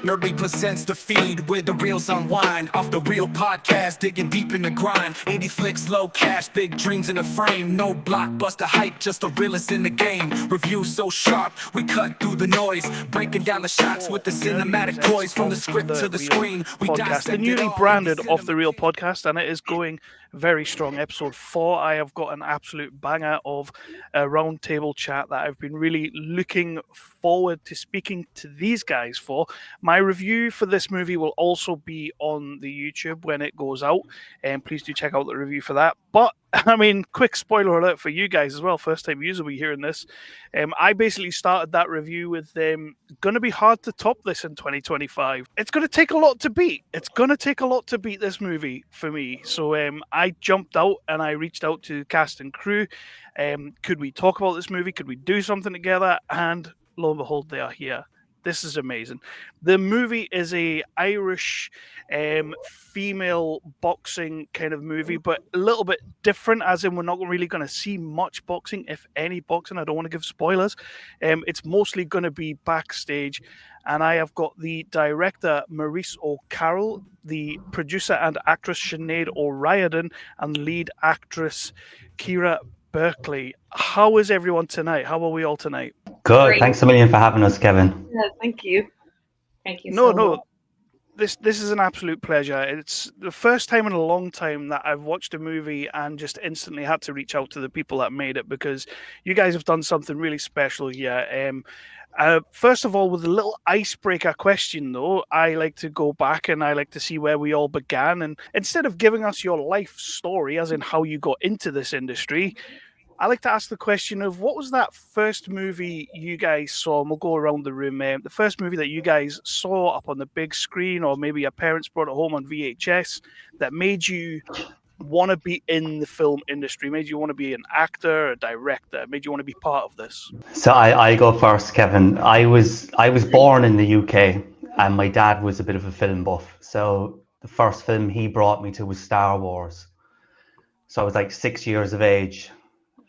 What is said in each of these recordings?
Nerdly presents the feed where the reels unwind. Off the real podcast, digging deep in the grind. 80 flicks, low cash, big dreams in the frame. No blockbuster hype, just the realest in the game. Reviews so sharp, we cut through the noise. Breaking down the shots with the cinematic toys. From the script to the screen, we podcast, the newly branded Off the Real podcast, and it is going very strong. Episode 4, I have got an absolute banger of a roundtable chat that I've been really looking forward to speaking to these guys for. My review for this movie will also be on the YouTube when it goes out, and please do check out the review for that. But I mean, quick spoiler alert for you guys as well. First time users will be hearing this. I basically started that review with going to be hard to top this in 2025. It's going to take a lot to beat. It's going to take a lot to beat this movie for me. So I jumped out and I reached out to cast and crew. Could we talk about this movie? Could we do something together? And lo and behold, they are here. This is amazing. The movie is a Irish female boxing kind of movie, but a little bit different, as in we're not really going to see much boxing, if any boxing. I don't want to give spoilers. It's mostly going to be backstage. And I have got the director, Maurice O'Carroll, the producer and actress, Sinead O'Riordan, and lead actress, Ciara Berkeley. How is everyone tonight? How are we all tonight? Good. Great. Thanks a million for having us, Kevin. Yeah, thank you. Thank you. No. This is an absolute pleasure. It's the first time in a long time that I've watched a movie and just instantly had to reach out to the people that made it, because you guys have done something really special here. First of all, with a little icebreaker question, though, I like to go back and I like to see where we all began. And instead of giving us your life story, as in how you got into this industry, I like to ask the question of what was that first movie you guys saw, and we'll go around the room. The first movie that you guys saw up on the big screen, or maybe your parents brought it home on VHS, that made you want to be in the film industry, made you want to be an actor, a director, made you want to be part of this? So I go first, Kevin. I was born in the UK, and my dad was a bit of a film buff. So the first film he brought me to was Star Wars. So I was like 6 years of age.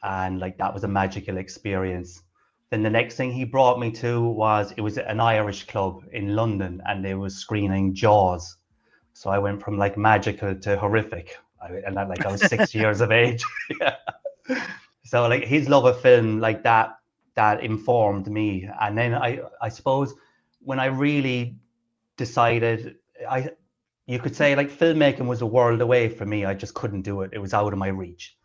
And like that was a magical experience. Then the next thing he brought me to was an Irish club in London, and they were screening Jaws. So I went from like magical to horrific, and I was 6 years of age. Yeah. So like his love of film like that informed me. And then I suppose when I really decided, you could say like filmmaking was a world away from me. I just couldn't do it. It was out of my reach.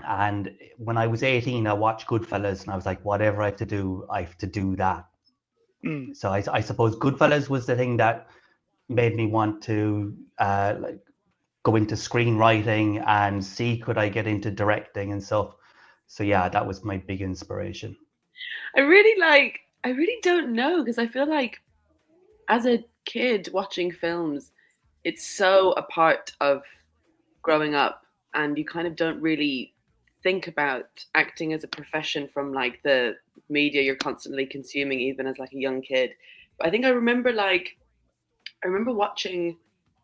And when I was 18, I watched Goodfellas, and I was like, whatever I have to do that. So I suppose Goodfellas was the thing that made me want to go into screenwriting and see could I get into directing and stuff. So yeah, that was my big inspiration. I really don't know, because I feel like as a kid watching films, it's so a part of growing up, and you kind of don't really think about acting as a profession from like the media you're constantly consuming, even as like a young kid. But I think I remember watching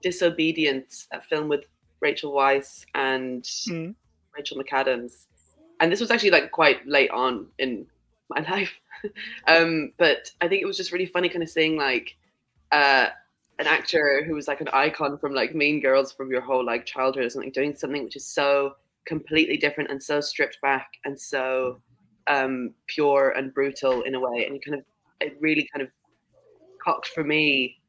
Disobedience, that film with Rachel Weisz and Rachel McAdams, and this was actually like quite late on in my life. But I think it was just really funny kind of seeing like an actor who was like an icon from like Mean Girls from your whole like childhood or something, doing something which is so completely different and so stripped back and so pure and brutal in a way. And it really kind of cocked for me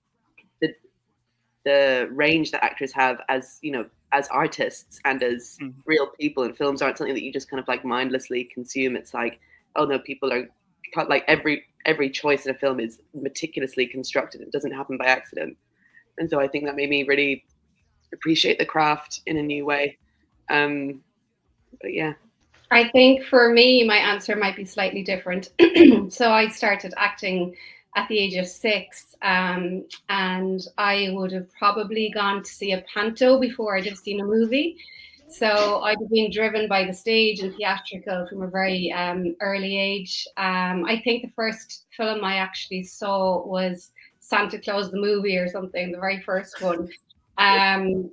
the range that actors have as, you know, as artists and as real people. And films aren't something that you just kind of like mindlessly consume. It's like, oh no, people are like every choice in a film is meticulously constructed. It doesn't happen by accident. And so I think that made me really appreciate the craft in a new way. But yeah. I think for me, my answer might be slightly different. So I started acting at the age of 6, and I would have probably gone to see a panto before I'd have seen a movie. So I'd have been driven by the stage and theatrical from a very early age. I think the first film I actually saw was Santa Claus the movie or something, the very first one.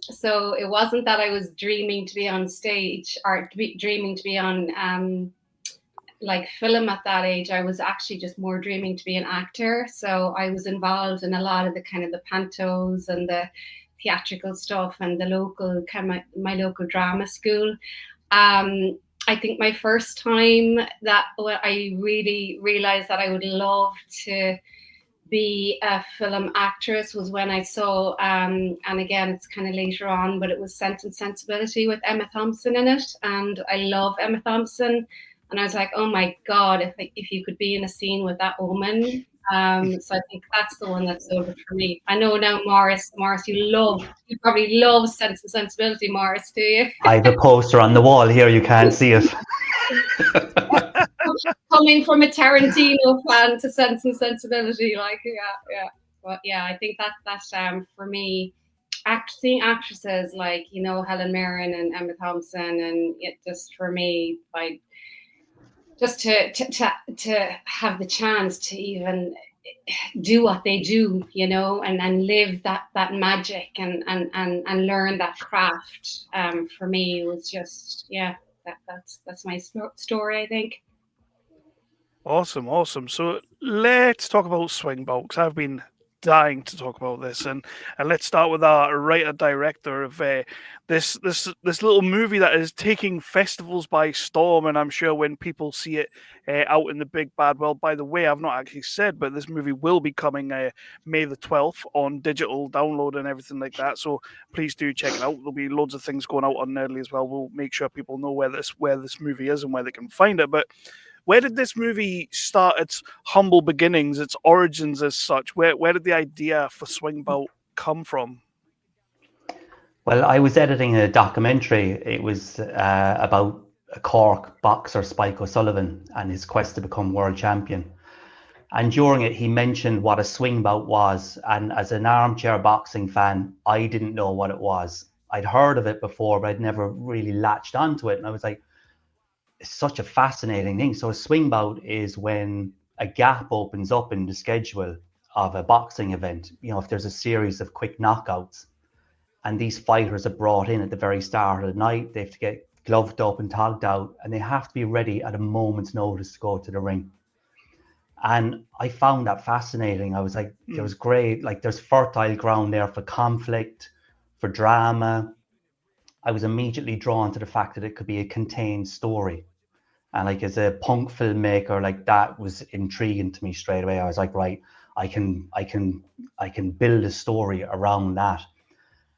So it wasn't that I was dreaming to be on stage or dreaming to be on like film at that age. I was actually just more dreaming to be an actor. So I was involved in a lot of the kind of the pantos and the theatrical stuff and the local kind of my local drama school. I think my first time that I really realized that I would love to be a film actress was when I saw, and again, it's kind of later on, but it was Sense and Sensibility with Emma Thompson in it. And I love Emma Thompson. And I was like, oh my God, if you could be in a scene with that woman. So I think that's the one that sold it for me. I know now, Maurice, you probably love Sense and Sensibility, Maurice, do you? I have a poster on the wall here, you can't see it. Coming from a Tarantino fan to Sense and Sensibility, like, yeah. But yeah, I think that's for me, seeing actresses like, you know, Helen Mirren and Emma Thompson, and it just for me, like, just to have the chance to even do what they do, you know, and live that magic and learn that craft. For me, it was just, yeah, that's my story, I think. Awesome. So let's talk about Swing Bout, because I've been dying to talk about this, and let's start with our writer director of this little movie that is taking festivals by storm. And I'm sure when people see it out in the big bad world, by the way, I've not actually said, but this movie will be coming May the 12th on digital download and everything like that. So please do check it out. There'll be loads of things going out on Nerdly as well. We'll make sure people know where this movie is and where they can find it. But where did this movie start its humble beginnings, its origins as such? Where did the idea for Swing Bout come from? Well, I was editing a documentary. It was about a Cork boxer, Spike O'Sullivan, and his quest to become world champion. And during it, he mentioned what a swing bout was. And as an armchair boxing fan, I didn't know what it was. I'd heard of it before, but I'd never really latched onto it. And I was like, it's such a fascinating thing. So a swing bout is when a gap opens up in the schedule of a boxing event. You know, if there's a series of quick knockouts and these fighters are brought in at the very start of the night, they have to get gloved up and togged out, and they have to be ready at a moment's notice to go to the ring. And I found that fascinating. I was like, there was great, like there's fertile ground there for conflict, for drama. I was immediately drawn to the fact that it could be a contained story. And like as a punk filmmaker, like that was intriguing to me straight away. I was like, right, I can build a story around that.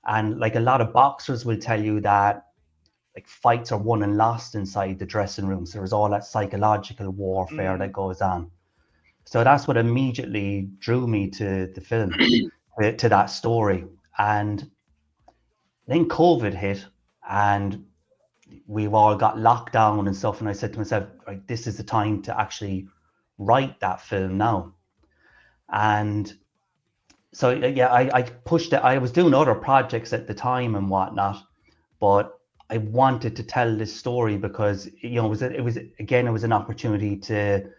And like a lot of boxers will tell you that like fights are won and lost inside the dressing room. So there's all that psychological warfare that goes on. So that's what immediately drew me to the film, to that story. And then COVID hit and we've all got locked down and stuff. And I said to myself, right, this is the time to actually write that film now. And so, yeah, I pushed it. I was doing other projects at the time and whatnot, but I wanted to tell this story because, you know, it was an opportunity to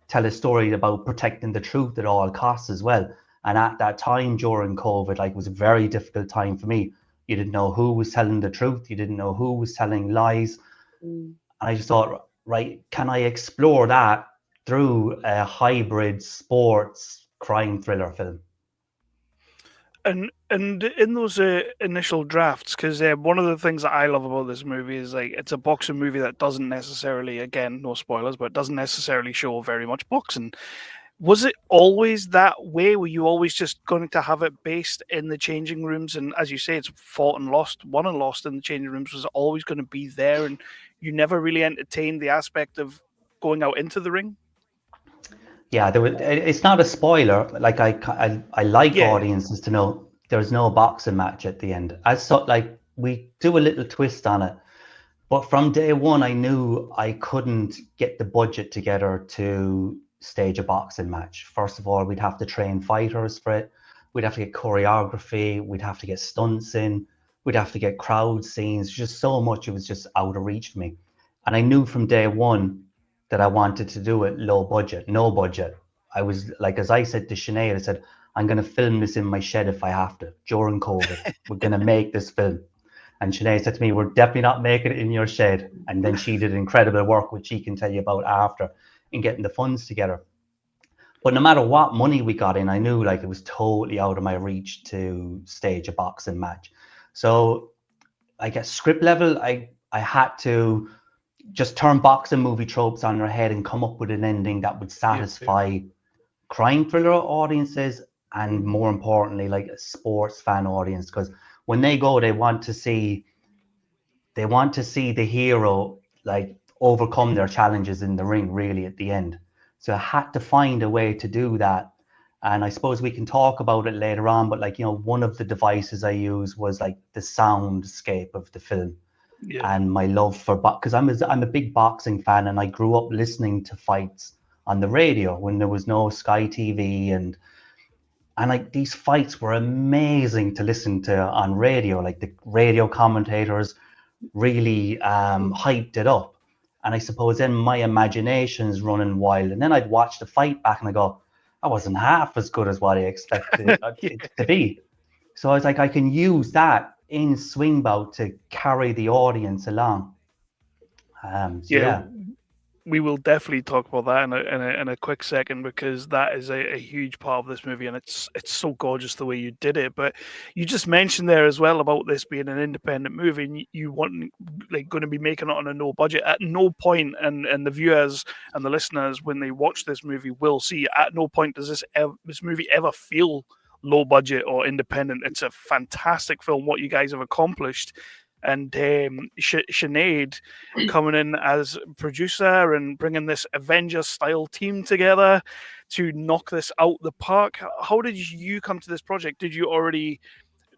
tell a story about protecting the truth at all costs as well. And at that time during COVID, like, it was a very difficult time for me. You didn't know who was telling the truth. You didn't know who was telling lies. And I just thought, right, can I explore that through a hybrid sports crime thriller film? And in those initial drafts, because one of the things that I love about this movie is like it's a boxing movie that doesn't necessarily, again, no spoilers, but doesn't necessarily show very much boxing. Was it always that way? Were you always just going to have it based in the changing rooms? And as you say, it's fought and lost, won and lost in the changing rooms. Was it always going to be there? And you never really entertained the aspect of going out into the ring? Yeah, it's not a spoiler. Like I like audiences to know there's no boxing match at the end. Like we do a little twist on it. But from day one, I knew I couldn't get the budget together to stage a boxing match. First of all, we'd have to train fighters for it. We'd have to get choreography. We'd have to get stunts in. We'd have to get crowd scenes. Just so much. It was just out of reach for me. And I knew from day one that I wanted to do it low budget, no budget. I was like, as I said to Sinead, I said, I'm going to film this in my shed if I have to during COVID. We're going to make this film. And Sinead said to me, we're definitely not making it in your shed. And then she did incredible work, which she can tell you about after, in getting the funds together. But no matter what money we got in, I knew like it was totally out of my reach to stage a boxing match. So I guess script level, I had to just turn boxing movie tropes on their head and come up with an ending that would satisfy crime thriller audiences, and more importantly, like a sports fan audience, because when they go, they want to see the hero like overcome their challenges in the ring really at the end. So I had to find a way to do that. And I suppose we can talk about it later on, but like, you know, one of the devices I used was like the soundscape of the film. And my love for because I'm a big boxing fan, and I grew up listening to fights on the radio when there was no Sky TV, and like these fights were amazing to listen to on radio. Like the radio commentators really hyped it up, and I suppose then my imagination's running wild, and then I'd watch the fight back and I go, I wasn't half as good as what I expected it to be. So I was like, I can use that in Swing Bout to carry the audience along. We will definitely talk about that in a quick second, because that is a huge part of this movie, and it's so gorgeous the way you did it. But you just mentioned there as well about this being an independent movie, and you want like going to be making it on a no budget. At no point, and the viewers and the listeners when they watch this movie will see, at no point does this movie ever feel low budget or independent. It's a fantastic film, what you guys have accomplished. And Sinead coming in as producer and bringing this Avengers-style team together to knock this out the park. How did you come to this project? Did you already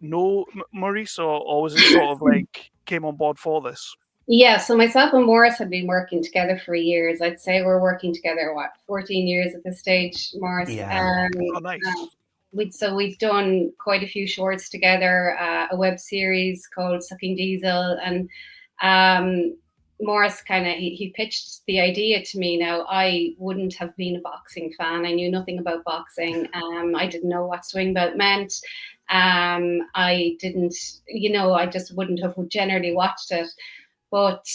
know Maurice, or was it sort of like came on board for this? Yeah, so myself and Maurice had been working together for years. I'd say we're working together, 14 years at this stage, Maurice? Yeah. Oh, nice. We've done quite a few shorts together, a web series called Sucking Diesel, and Maurice he pitched the idea to me. Now, I wouldn't have been a boxing fan. I knew nothing about boxing. I didn't know what Swing Bout meant. I didn't, I just wouldn't have generally watched it. But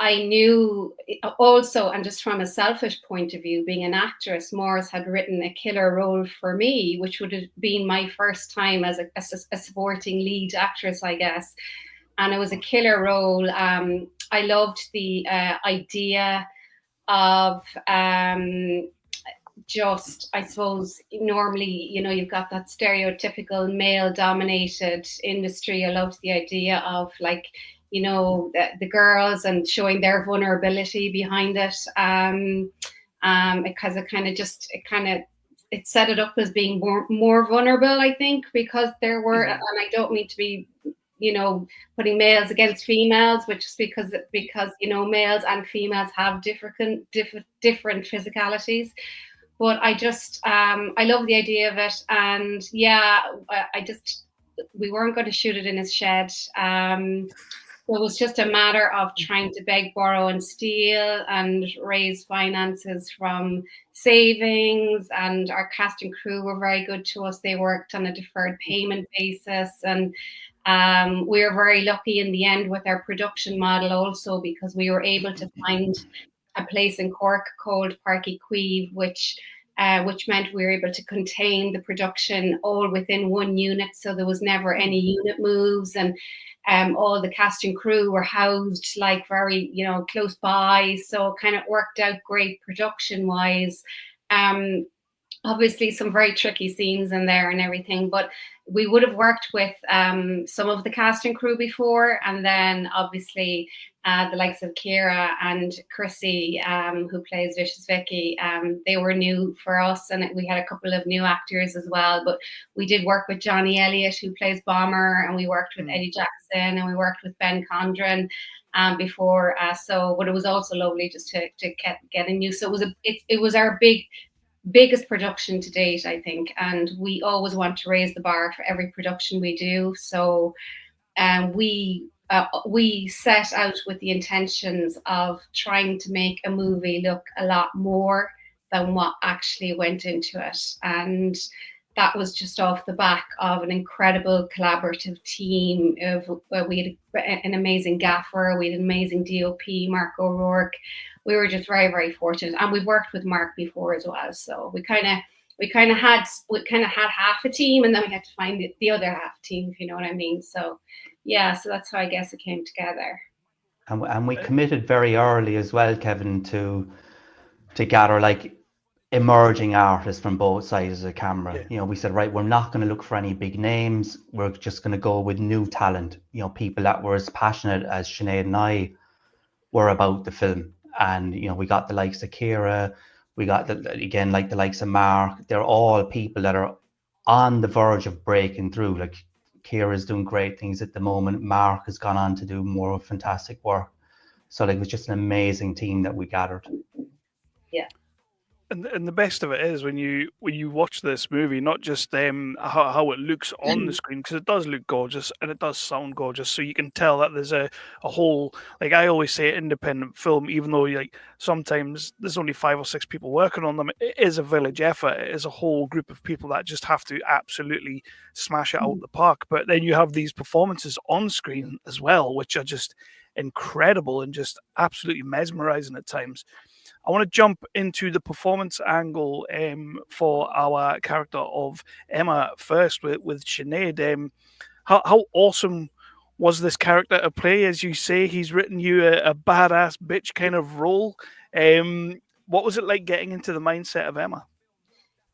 I knew also, and just from a selfish point of view, being an actress, Maurice had written a killer role for me, which would have been my first time as a supporting lead actress, I guess. And it was a killer role. I loved the idea of just, I suppose, normally, you've got that stereotypical male-dominated industry. I loved the idea of like, the girls and showing their vulnerability behind it, because it set it up as being more vulnerable, I think, because there were, and I don't mean to be, putting males against females, which is because males and females have different physicalities. But I just, I love the idea of it, and we weren't going to shoot it in his shed. So it was just a matter of trying to beg, borrow, and steal and raise finances from savings. And our cast and crew were very good to us. They worked on a deferred payment basis. And we were very lucky in the end with our production model also, because we were able to find a place in Cork called Park Queeve, which meant we were able to contain the production all within one unit. So there was never any unit moves, and all the cast and crew were housed like very, close by. So it kind of worked out great production wise. Obviously some very tricky scenes in there and everything, but we would have worked with some of the cast and crew before, and then obviously the likes of Ciara and Chrissy, who plays Vicious Vicky, they were new for us, and we had a couple of new actors as well. But we did work with Johnny Elliott, who plays Bomber, and we worked with Eddie Jackson, and we worked with Ben Condren before. But it was also lovely just to get a new. So it was our biggest production to date, I think, and we always want to raise the bar for every production we do. So we set out with the intentions of trying to make a movie look a lot more than what actually went into it, and that was just off the back of an incredible collaborative team. We had an amazing gaffer, we had an amazing DOP, Mark O'Rourke. We were just very, very fortunate, and we've worked with Mark before as well. So we kind of had half a team, and then we had to find the other half team, if you know what I mean. So yeah, so that's how I guess it came together. And we committed very early as well, Kevin, to gather like emerging artists from both sides of the camera. Yeah. You know, we said, right, we're not going to look for any big names. We're just going to go with new talent. You know, people that were as passionate as Sinead and I were about the film. And you know, we got the likes of Ciara, we got the likes of Mark. They're all people that are on the verge of breaking through. Like Ciara's doing great things at the moment. Mark has gone on to do more fantastic work. So like, it was just an amazing team that we gathered. Yeah. And the best of it is when you watch this movie, not just how it looks on the screen, because it does look gorgeous and it does sound gorgeous. So you can tell that there's a whole, like I always say, independent film, even though like sometimes there's only 5 or 6 people working on them. It is a village effort. It is a whole group of people that just have to absolutely smash it out the park. But then you have these performances on screen as well, which are just incredible and just absolutely mesmerizing at times. I want to jump into the performance angle for our character of Emma first with Sinead. How awesome was this character to play? As you say, he's written you a badass bitch kind of role. What was it like getting into the mindset of Emma?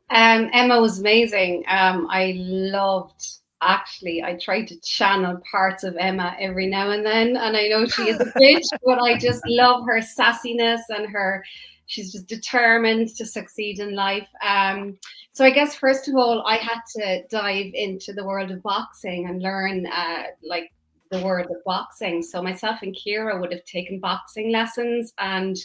Emma was amazing. I tried to channel parts of Emma every now and then, and I know she is a bitch, but I just love her sassiness and she's just determined to succeed in life. So I guess first of all, I had to dive into the world of boxing and learn like the world of boxing. So myself and Ciara would have taken boxing lessons, and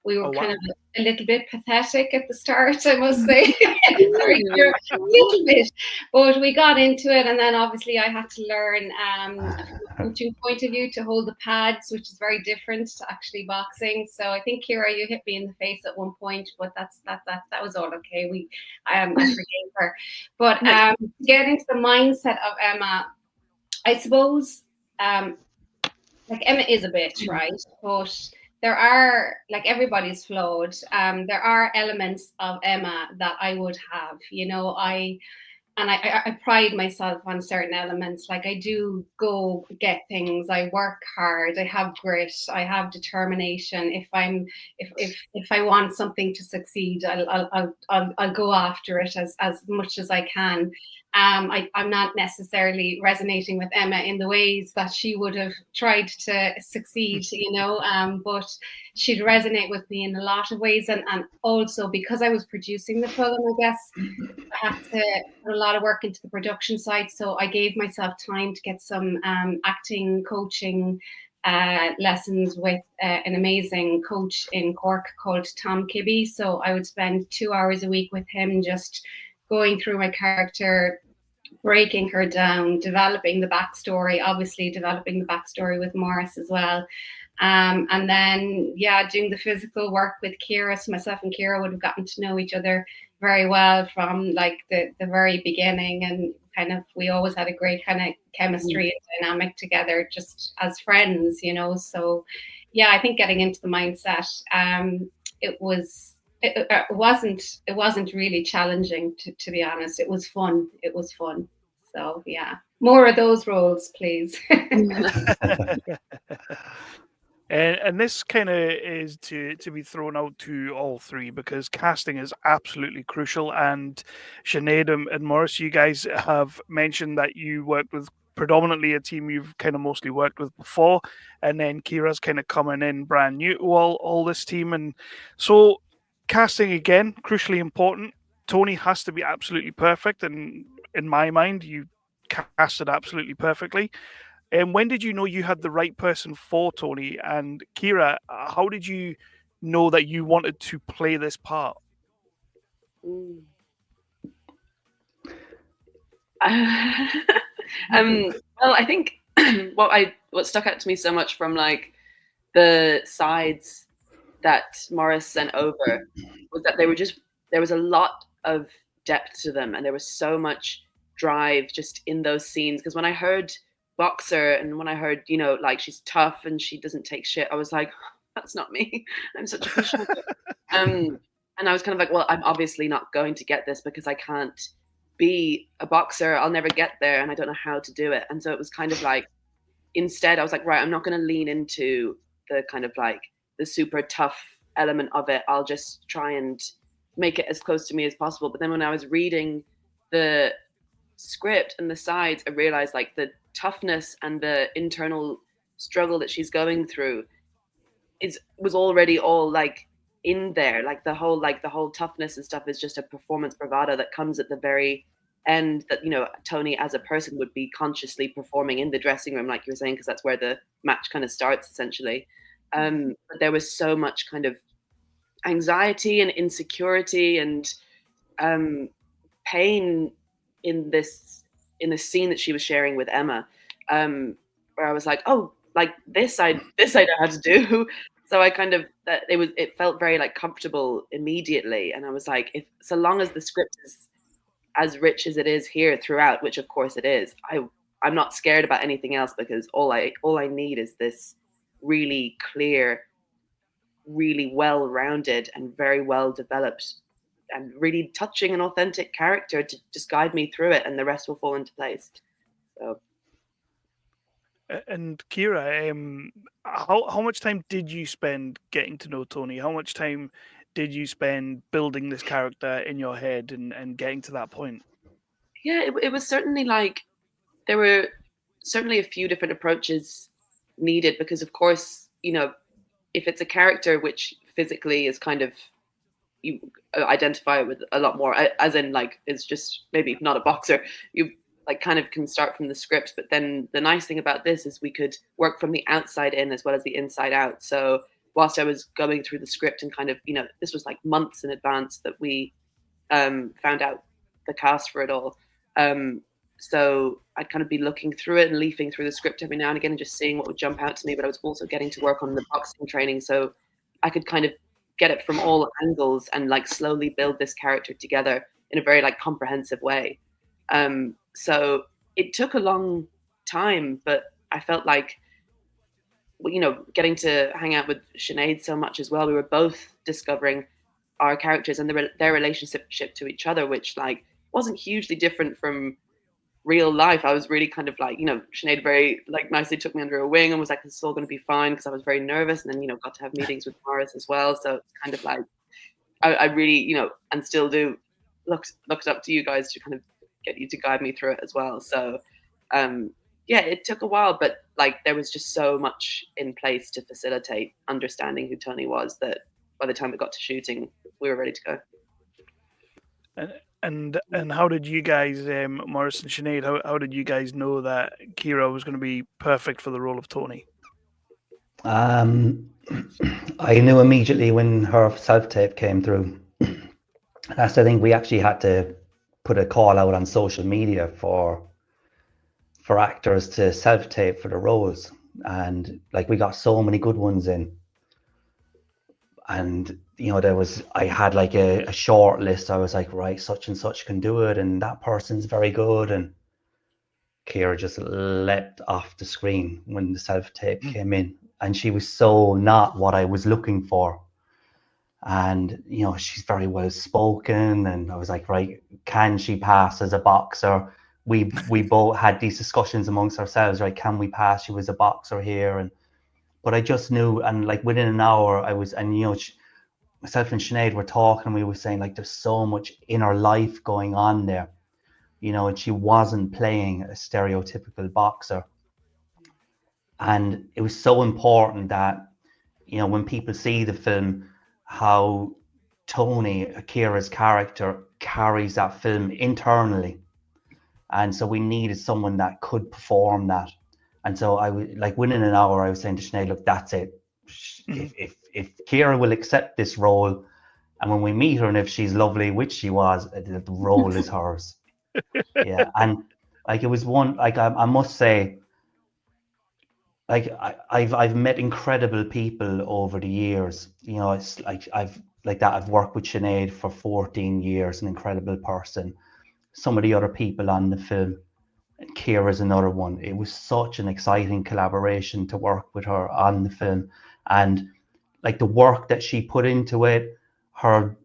we were kind of a little bit pathetic at the start, I must say. Sorry, Ciara, a little bit. But we got into it, and then obviously I had to learn from a coaching point of view to hold the pads, which is very different to actually boxing. So I think, Ciara, you hit me in the face at one point, but that was all okay. I forgave her. But getting to the mindset of Emma, I suppose, like Emma is a bitch, right? But there are, like, everybody's flawed. There are elements of Emma that I would have, you know. I pride myself on certain elements. Like, I do go get things. I work hard. I have grit. I have determination. If I want something to succeed, I'll go after it as much as I can. I'm not necessarily resonating with Emma in the ways that she would have tried to succeed, you know, but she'd resonate with me in a lot of ways. And also, because I was producing the film, I guess I had to put a lot of work into the production side. So I gave myself time to get some acting coaching lessons with an amazing coach in Cork called Tom Kibbe. So I would spend 2 hours a week with him, just going through my character, breaking her down, developing the backstory, obviously developing the backstory with Maurice as well. And then, doing the physical work with Ciara. So myself and Ciara would have gotten to know each other very well from like the very beginning, and kind of we always had a great kind of chemistry and dynamic together, just as friends, you know. So I think getting into the mindset, it wasn't really challenging, to be honest. It was fun. So more of those roles, please. And this kind of is to be thrown out to all three, because casting is absolutely crucial. And Sinead and Maurice, you guys have mentioned that you worked with predominantly a team you've kind of mostly worked with before, and then Ciara's kind of coming in brand new to all this team. And so casting, again, crucially important. Tony has to be absolutely perfect, and in my mind, you casted absolutely perfectly. And when did you know you had the right person for Tony? And Ciara, how did you know that you wanted to play this part? Well, I think what stuck out to me so much from like the sides that Maurice sent over was that there was a lot of depth to them, and there was so much drive just in those scenes. Because when I heard boxer, and when I heard, you know, like she's tough and she doesn't take shit, I was like, that's not me. I'm such a pushover. And I was kind of like, well, I'm obviously not going to get this because I can't be a boxer. I'll never get there, and I don't know how to do it. And so it was kind of like, instead, I was like, right, I'm not going to lean into the kind of like the super tough element of it. I'll just try and make it as close to me as possible. But then when I was reading the script and the sides, I realized like the toughness and the internal struggle that she's going through was already all like in there. Like the whole toughness and stuff is just a performance bravado that comes at the very end, that, you know, Tony as a person would be consciously performing in the dressing room, like you were saying, because that's where the match kind of starts essentially. But there was so much kind of anxiety and insecurity and pain in this scene that she was sharing with Emma, where I was like, oh, like this I know how to do. So I kind of, it felt very like comfortable immediately, and I was like, if so long as the script is as rich as it is here throughout, which of course it is, I'm not scared about anything else, because all I need is this really clear, really well-rounded and very well developed and really touching and authentic character to just guide me through it, and the rest will fall into place. So. And Ciara, how much time did you spend getting to know Tony? How much time did you spend building this character in your head and getting to that point? Yeah, it was certainly like, there were certainly a few different approaches needed, because of course, you know, if it's a character which physically is kind of, you identify with a lot more, as in like, it's just maybe not a boxer, you like kind of can start from the script. But then the nice thing about this is we could work from the outside in as well as the inside out. So whilst I was going through the script and kind of, you know, this was like months in advance that we found out the cast for it all. So I'd kind of be looking through it and leafing through the script every now and again and just seeing what would jump out to me. But I was also getting to work on the boxing training, so I could kind of get it from all angles and like slowly build this character together in a very like comprehensive way. So it took a long time, but I felt like, you know, getting to hang out with Sinead so much as well, we were both discovering our characters and their relationship to each other, which like wasn't hugely different from real life. I was really kind of like, you know, Sinead very like nicely took me under her wing and was like, this is all going to be fine, because I was very nervous, and then, you know, got to have meetings with Maurice as well. So it's kind of like, I really, you know, and still do looked up to you guys to kind of get you to guide me through it as well. So yeah, it took a while, but like there was just so much in place to facilitate understanding who Tony was, that by the time it got to shooting, we were ready to go. And how did you guys, Maurice and Sinead, how did you guys know that Ciara was going to be perfect for the role of Tony? I knew immediately when her self-tape came through. That's the thing, we actually had to put a call out on social media for actors to self-tape for the roles, and like we got so many good ones in. And you know, I had like a short list. I was like, right, such and such can do it, and that person's very good. And Ciara just leapt off the screen when the self-tape came in, and she was so not what I was looking for. And you know, she's very well spoken, and I was like, right, can she pass as a boxer? We both had these discussions amongst ourselves, right? Can we pass you as a boxer here? But I just knew, and like within an hour, and you know, myself and Sinead were talking, and we were saying like, there's so much inner life going on there, you know, and she wasn't playing a stereotypical boxer. And it was so important that, you know, when people see the film, how Tony, Ciara's character, carries that film internally. And so we needed someone that could perform that. And so I was like, within an hour, I was saying to Sinead, look, that's it. If Ciara will accept this role, and when we meet her, and if she's lovely, which she was, the role is hers. Yeah. And like, it was one, like, I must say, like I've met incredible people over the years. You know, it's like I've like that. I've worked with Sinead for 14 years, an incredible person. Some of the other people on the film, Ciara's another one. It was such an exciting collaboration to work with her on the film, and like the work that she put into it, her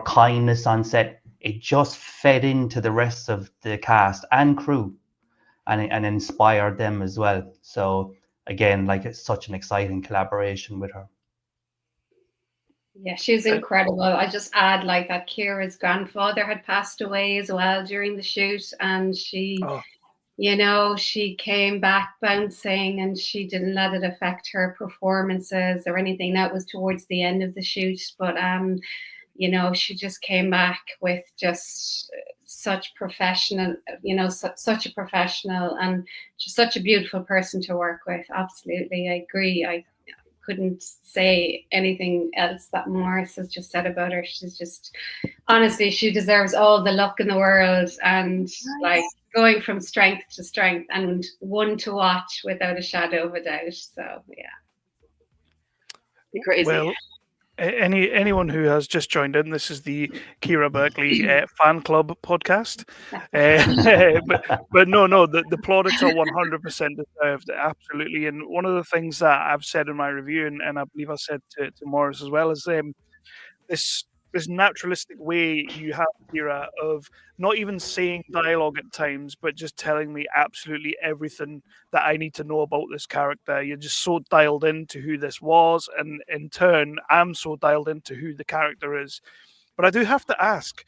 kindness on set, it just fed into the rest of the cast and crew, and inspired them as well. So again, like it's such an exciting collaboration with her. Yeah, she was incredible. I just add like that Ciara's grandfather had passed away as well during the shoot, and she, you know, she came back bouncing, and she didn't let it affect her performances or anything. That was towards the end of the shoot, but you know, she just came back with just such professional, you know, such a professional, and just such a beautiful person to work with. Absolutely, I agree. I couldn't say anything else that Maurice has just said about her. She's just, honestly, she deserves all the luck in the world, and like going from strength to strength, and one to watch without a shadow of a doubt. So yeah, crazy. Well, anyone who has just joined in, this is the Ciara Berkeley fan club podcast. But no, the plaudits are 100% deserved, absolutely. And one of the things that I've said in my review, and I believe I said to Maurice as well, is this naturalistic way you have, Ciara, of not even saying dialogue at times, but just telling me absolutely everything that I need to know about this character. You're just so dialed into who this was, and in turn, I'm so dialed into who the character is. But I do have to ask,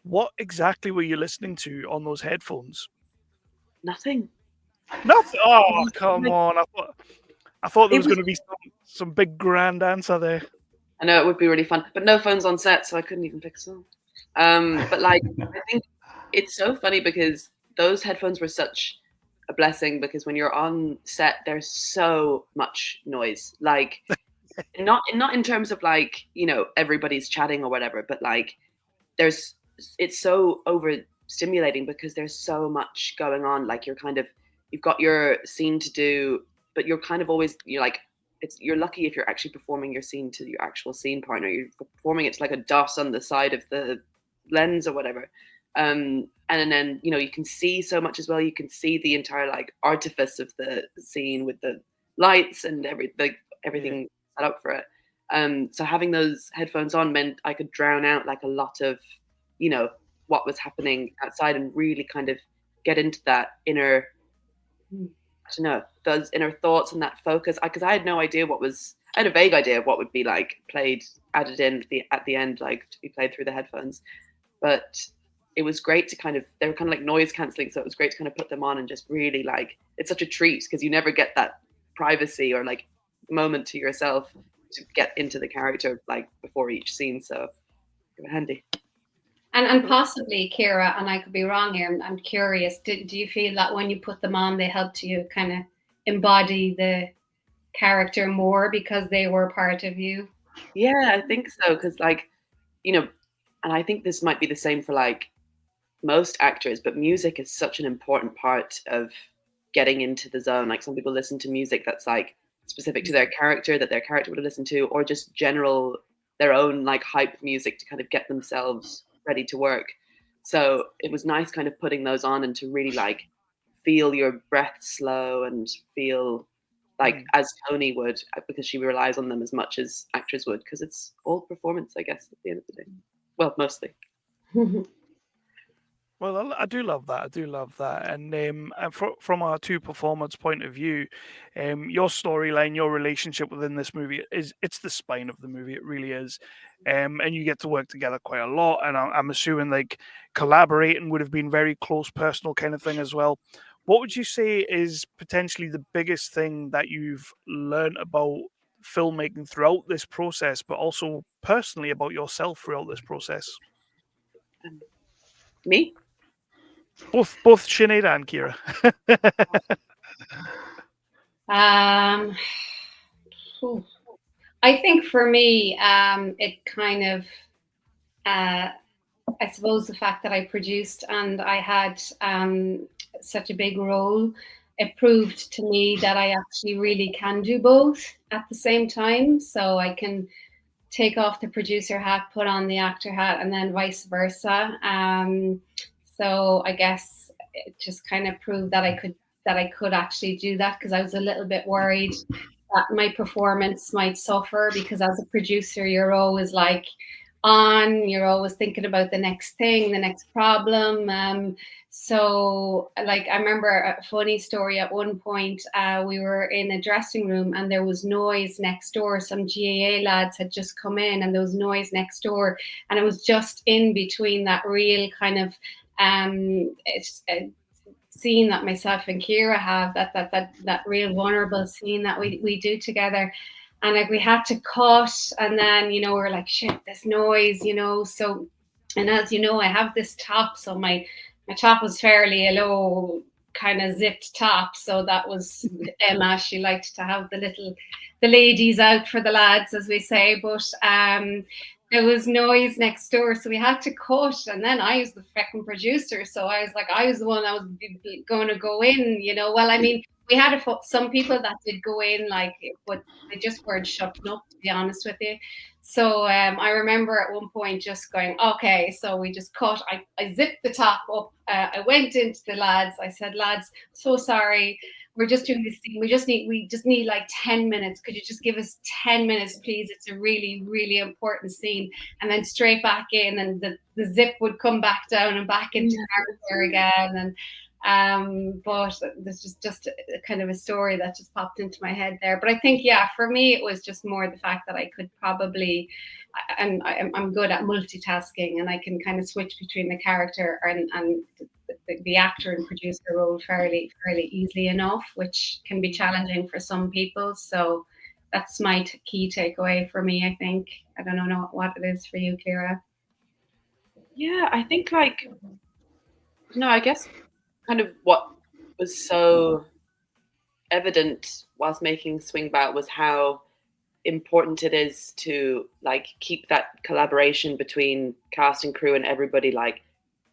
what exactly were you listening to on those headphones? Nothing. Nothing. Oh, come on! I thought there was going to be some big grand answer there. I know it would be really fun, but no phones on set, so I couldn't even pick a song. But like, I think it's so funny because those headphones were such a blessing, because when you're on set, there's so much noise. Like, not in terms of like, you know, everybody's chatting or whatever, but like, it's so overstimulating because there's so much going on. Like, you've got your scene to do, but you're kind of always, you're like, you're lucky if you're actually performing your scene to your actual scene partner. You're performing it to like a dot on the side of the lens or whatever. And then, you know, you can see so much as well. You can see the entire like artifice of the scene with the lights and everything set up for it. So having those headphones on meant I could drown out like a lot of, you know, what was happening outside, and really kind of get into that inner, I don't know, those inner thoughts and that focus. Because I had no idea I had a vague idea of what would be like added in at the end, like to be played through the headphones. But it was great to they were kind of like noise cancelling. So it was great to kind of put them on and just really like, it's such a treat because you never get that privacy or like moment to yourself to get into the character like before each scene. So they were handy. And possibly, Ciara, and I could be wrong here, I'm curious, do you feel that when you put them on, they helped you kind of embody the character more because they were part of you? Yeah, I think so. Because like, you know, and I think this might be the same for like most actors, but music is such an important part of getting into the zone. Like, some people listen to music that's like specific to their character, that their character would have listened to, or just general, their own like hype music to kind of get themselves ready to work. So it was nice kind of putting those on and to really like feel your breath slow and feel like as Tony would, because she relies on them as much as actors would, because it's all performance, I guess, at the end of the day. Well, mostly. Well, I do love that. I do love that. And from our two performance point of view, your storyline, your relationship within this movie it's the spine of the movie. It really is. And you get to work together quite a lot. And I'm assuming like collaborating would have been very close, personal kind of thing as well. What would you say is potentially the biggest thing that you've learned about filmmaking throughout this process, but also personally about yourself throughout this process? Me? Both Sinead and Ciara. I think for me, it kind of, I suppose the fact that I produced and I had such a big role, it proved to me that I actually really can do both at the same time. So I can take off the producer hat, put on the actor hat, and then vice versa. So I guess it just kind of proved that I could actually do that, because I was a little bit worried that my performance might suffer, because as a producer, you're always like you're always thinking about the next thing, the next problem. So like, I remember a funny story. At one point, we were in a dressing room and there was noise next door. Some GAA lads had just come in and there was noise next door, and it was just in between that real kind of scene that myself and Ciara have, that real vulnerable scene that we do together. And like, we had to cut, and then, you know, we're like, shit, this noise, you know. So, and as you know, I have this top, so my top was fairly a low kind of zipped top. So that was Emma. She liked to have the ladies out for the lads, as we say. But there was noise next door, so we had to cut. And then I was the fucking producer, so I was like, I was the one that was going to go in, you know. Well, I mean, we had some people that did go in, like, but they just weren't shutting up, to be honest with you. So I remember at one point just going, okay, so we just cut. I zipped the top up. I went into the lads. I said, lads, so sorry. We're just doing this thing. We just need like 10 minutes. Could you just give us 10 minutes, please? It's a really, really important scene. And then straight back in, and the zip would come back down and back into character again. And but this is just a kind of a story that just popped into my head there. But I think, yeah, for me, it was just more the fact that I could probably, and I'm good at multitasking, and I can kind of switch between the character and the actor and producer role fairly easily enough, which can be challenging for some people. So that's my key takeaway for me, I think. I don't know what it is for you, Ciara. Yeah, I think, like, no, I guess kind of what was so evident whilst making Swing Bout was how important it is to, like, keep that collaboration between cast and crew and everybody, like,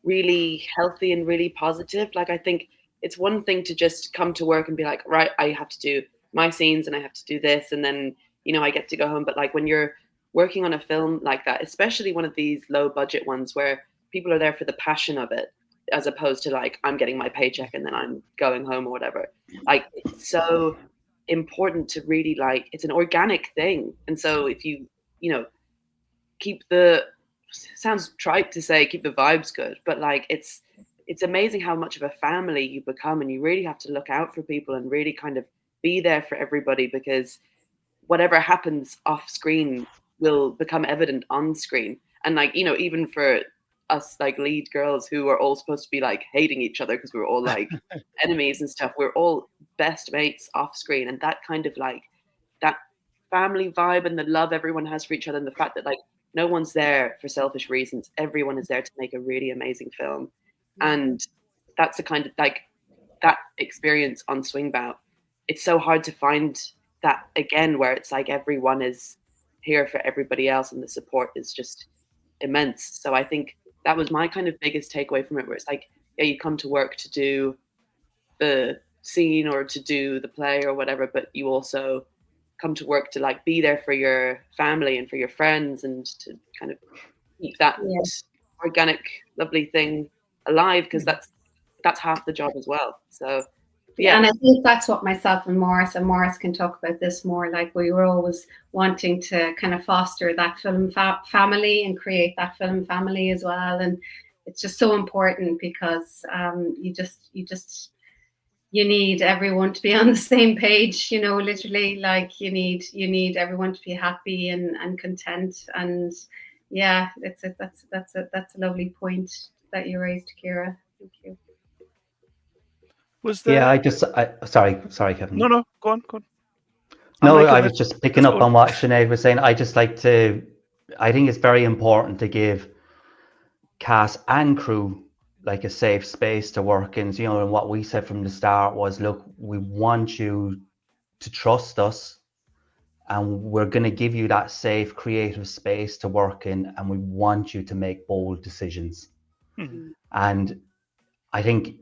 really healthy and really positive. Like, I think it's one thing to just come to work and be like, right, I have to do my scenes and I have to do this, and then, you know, I get to go home. But like, when you're working on a film like that, especially one of these low budget ones where people are there for the passion of it, as opposed to like, I'm getting my paycheck and then I'm going home or whatever. Like, it's so important to really, like, it's an organic thing. And so if you know, keep the, sounds trite to say keep the vibes good, but like, it's amazing how much of a family you become, and you really have to look out for people and really kind of be there for everybody, because whatever happens off screen will become evident on screen. And like, you know, even for us, like, lead girls who are all supposed to be like hating each other because we're all like enemies and stuff, we're all best mates off screen. And that kind of, like, that family vibe and the love everyone has for each other, and the fact that, like, no one's there for selfish reasons, everyone is there to make a really amazing film. And that's the kind of, like, that experience on Swing Bout, it's so hard to find that again, where it's like everyone is here for everybody else and the support is just immense. So I think that was my kind of biggest takeaway from it, where it's like, yeah, you come to work to do the scene or to do the play or whatever, but you also come to work to, like, be there for your family and for your friends, and to kind of keep that organic, lovely thing alive, because that's half the job as well. So yeah. And I think that's what myself and Maurice can talk about this more. Like, we were always wanting to kind of foster that film family and create that film family as well. And it's just so important, because you need everyone to be on the same page, you know, literally. Like, you need everyone to be happy and content. And yeah, that's a lovely point that you raised, Ciara. Thank you. Was there... Yeah, sorry, Kevin. No, go on. No, I was just picking up on what Sinead was saying. I think it's very important to give cast and crew, like, a safe space to work in. So, you know, and what we said from the start was, look, we want you to trust us, and we're going to give you that safe, creative space to work in, and we want you to make bold decisions. Mm-hmm. And I think,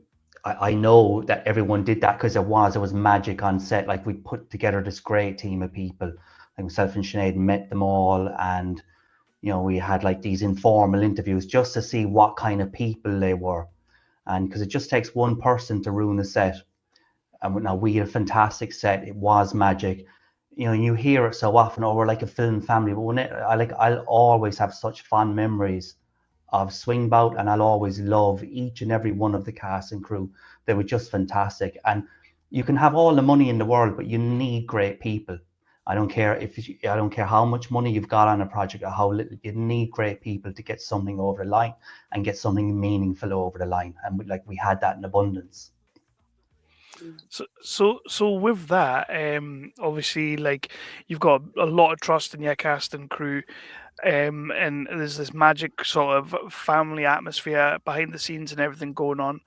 I know that everyone did that because there was magic on set. Like, we put together this great team of people, Like myself and Sinead met them all, and you know, we had like these informal interviews just to see what kind of people they were. And because it just takes one person to ruin a set. And now we had a fantastic set. It was magic. You know, you hear it so often, oh, we're like a film family. But I'll always have such fond memories of Swing Bout, and I'll always love each and every one of the cast and crew. They were just fantastic. And you can have all the money in the world, but you need great people. I don't care how much money you've got on a project or how little. You need great people to get something over the line and get something meaningful over the line. And we had that in abundance. So with that, obviously, like, you've got a lot of trust in your cast and crew, and there's this magic sort of family atmosphere behind the scenes and everything going on.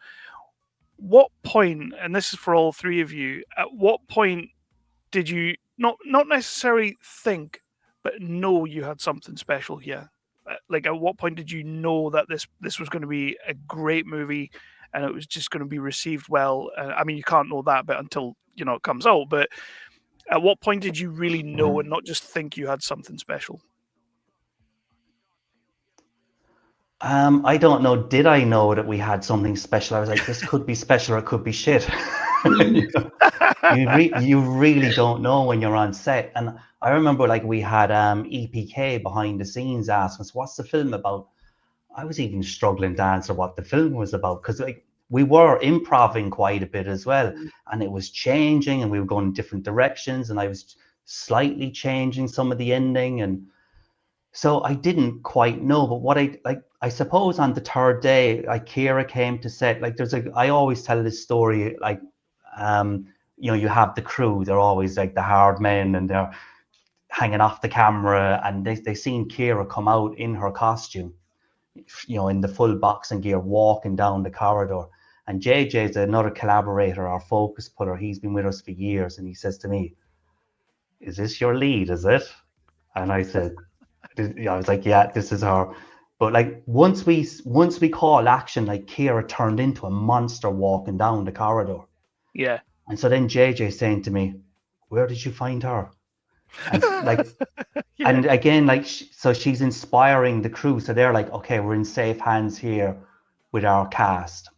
What point, and this is for all three of you, at what point did you not necessarily think, but know you had something special here? Like, at what point did you know that this was going to be a great movie, and it was just going to be received well? I mean, you can't know that bit until it comes out. But at what point did you really know and not just think you had something special? I don't know. Did I know that we had something special? I was like, this could be special or it could be shit. You know? You really don't know when you're on set. And I remember like we had EPK behind the scenes asking us, what's the film about? I was even struggling to answer what the film was about, because like we were improvising quite a bit as well, and it was changing and we were going in different directions, and I was slightly changing some of the ending, and so I didn't quite know. But what I suppose on the third day, like Ciara came to set. Like I always tell this story, like you know, you have the crew, they're always like the hard men and they're hanging off the camera, and they seen Ciara come out in her costume, you know, in the full boxing gear, walking down the corridor. And JJ's another collaborator, our focus putter. He's been with us for years, and he says to me, "Is this your lead? Is it?" And I said, I was like, "Yeah, this is her." But like once we call action, like Ciara turned into a monster walking down the corridor. Yeah. And so then JJ saying to me, "Where did you find her?" And like, Yeah. and again, like, so she's inspiring the crew. So they're like, okay, we're in safe hands here with our cast.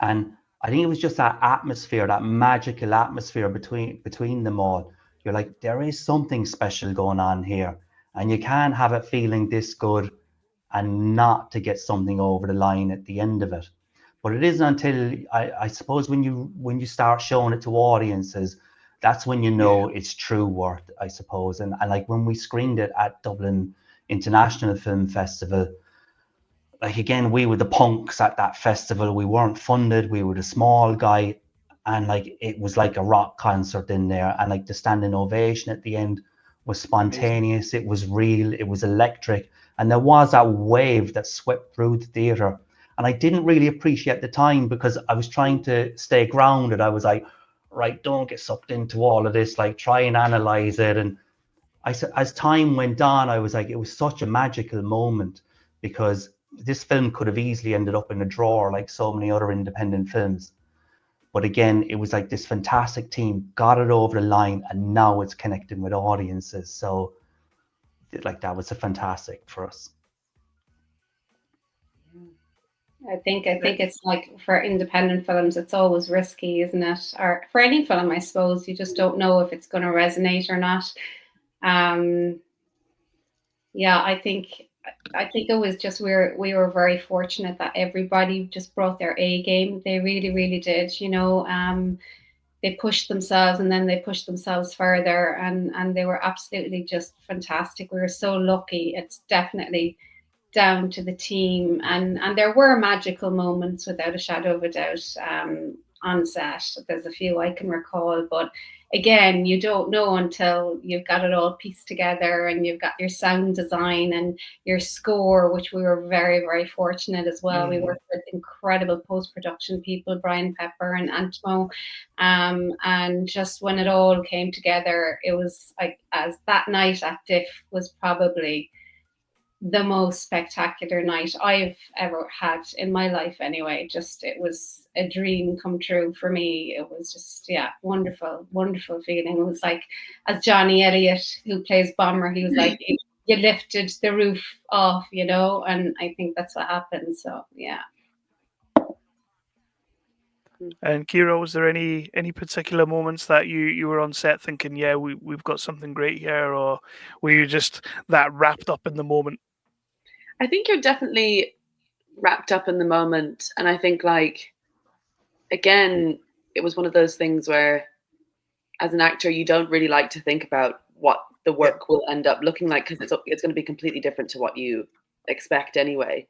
And I think it was just that atmosphere, that magical atmosphere between them all. You're like, there is something special going on here, and you can't have it feeling this good and not to get something over the line at the end of it. But it isn't until I suppose when you start showing it to audiences, that's when you know it's true worth, I suppose. And like when we screened it at Dublin International Film Festival, like again, we were the punks at that festival. We weren't funded. We were the small guy, and like it was like a rock concert in there. And like the standing ovation at the end was spontaneous. Amazing. It was real. It was electric, and there was that wave that swept through the theater. And I didn't really appreciate the time because I was trying to stay grounded. I was like, right, don't get sucked into all of this. Like, try and analyze it. And as time went on, I was like, it was such a magical moment, because this film could have easily ended up in a drawer like so many other independent films. But again, it was like this fantastic team got it over the line, and now it's connecting with audiences. So like that was a fantastic for us. I think it's like for independent films, it's always risky, isn't it? Or for any film, I suppose, you just don't know if it's going to resonate or not. Yeah, I think it was just we were very fortunate that everybody just brought their A game. They really, really did. You know, they pushed themselves, and then they pushed themselves further, and they were absolutely just fantastic. We were so lucky. It's definitely down to the team, and there were magical moments without a shadow of a doubt on set. There's a few I can recall, but again, you don't know until you've got it all pieced together, and you've got your sound design and your score, which we were very, very fortunate as well. We worked with incredible post-production people, Brian Pepper and Antmo, and just when it all came together, it was like, as that night at Diff was probably the most spectacular night I've ever had in my life anyway. Just, it was a dream come true for me. It was just, yeah, wonderful, wonderful feeling. It was like, as Johnny Elliott, who plays Bomber, he was like, you lifted the roof off, you know, and I think that's what happened. So, yeah. And Ciara, was there any particular moments that you were on set thinking, yeah, we've got something great here, or were you just that wrapped up in the moment? I think you're definitely wrapped up in the moment. And I think, like, again, it was one of those things where as an actor, you don't really like to think about what the work will end up looking like, because it's going to be completely different to what you expect anyway.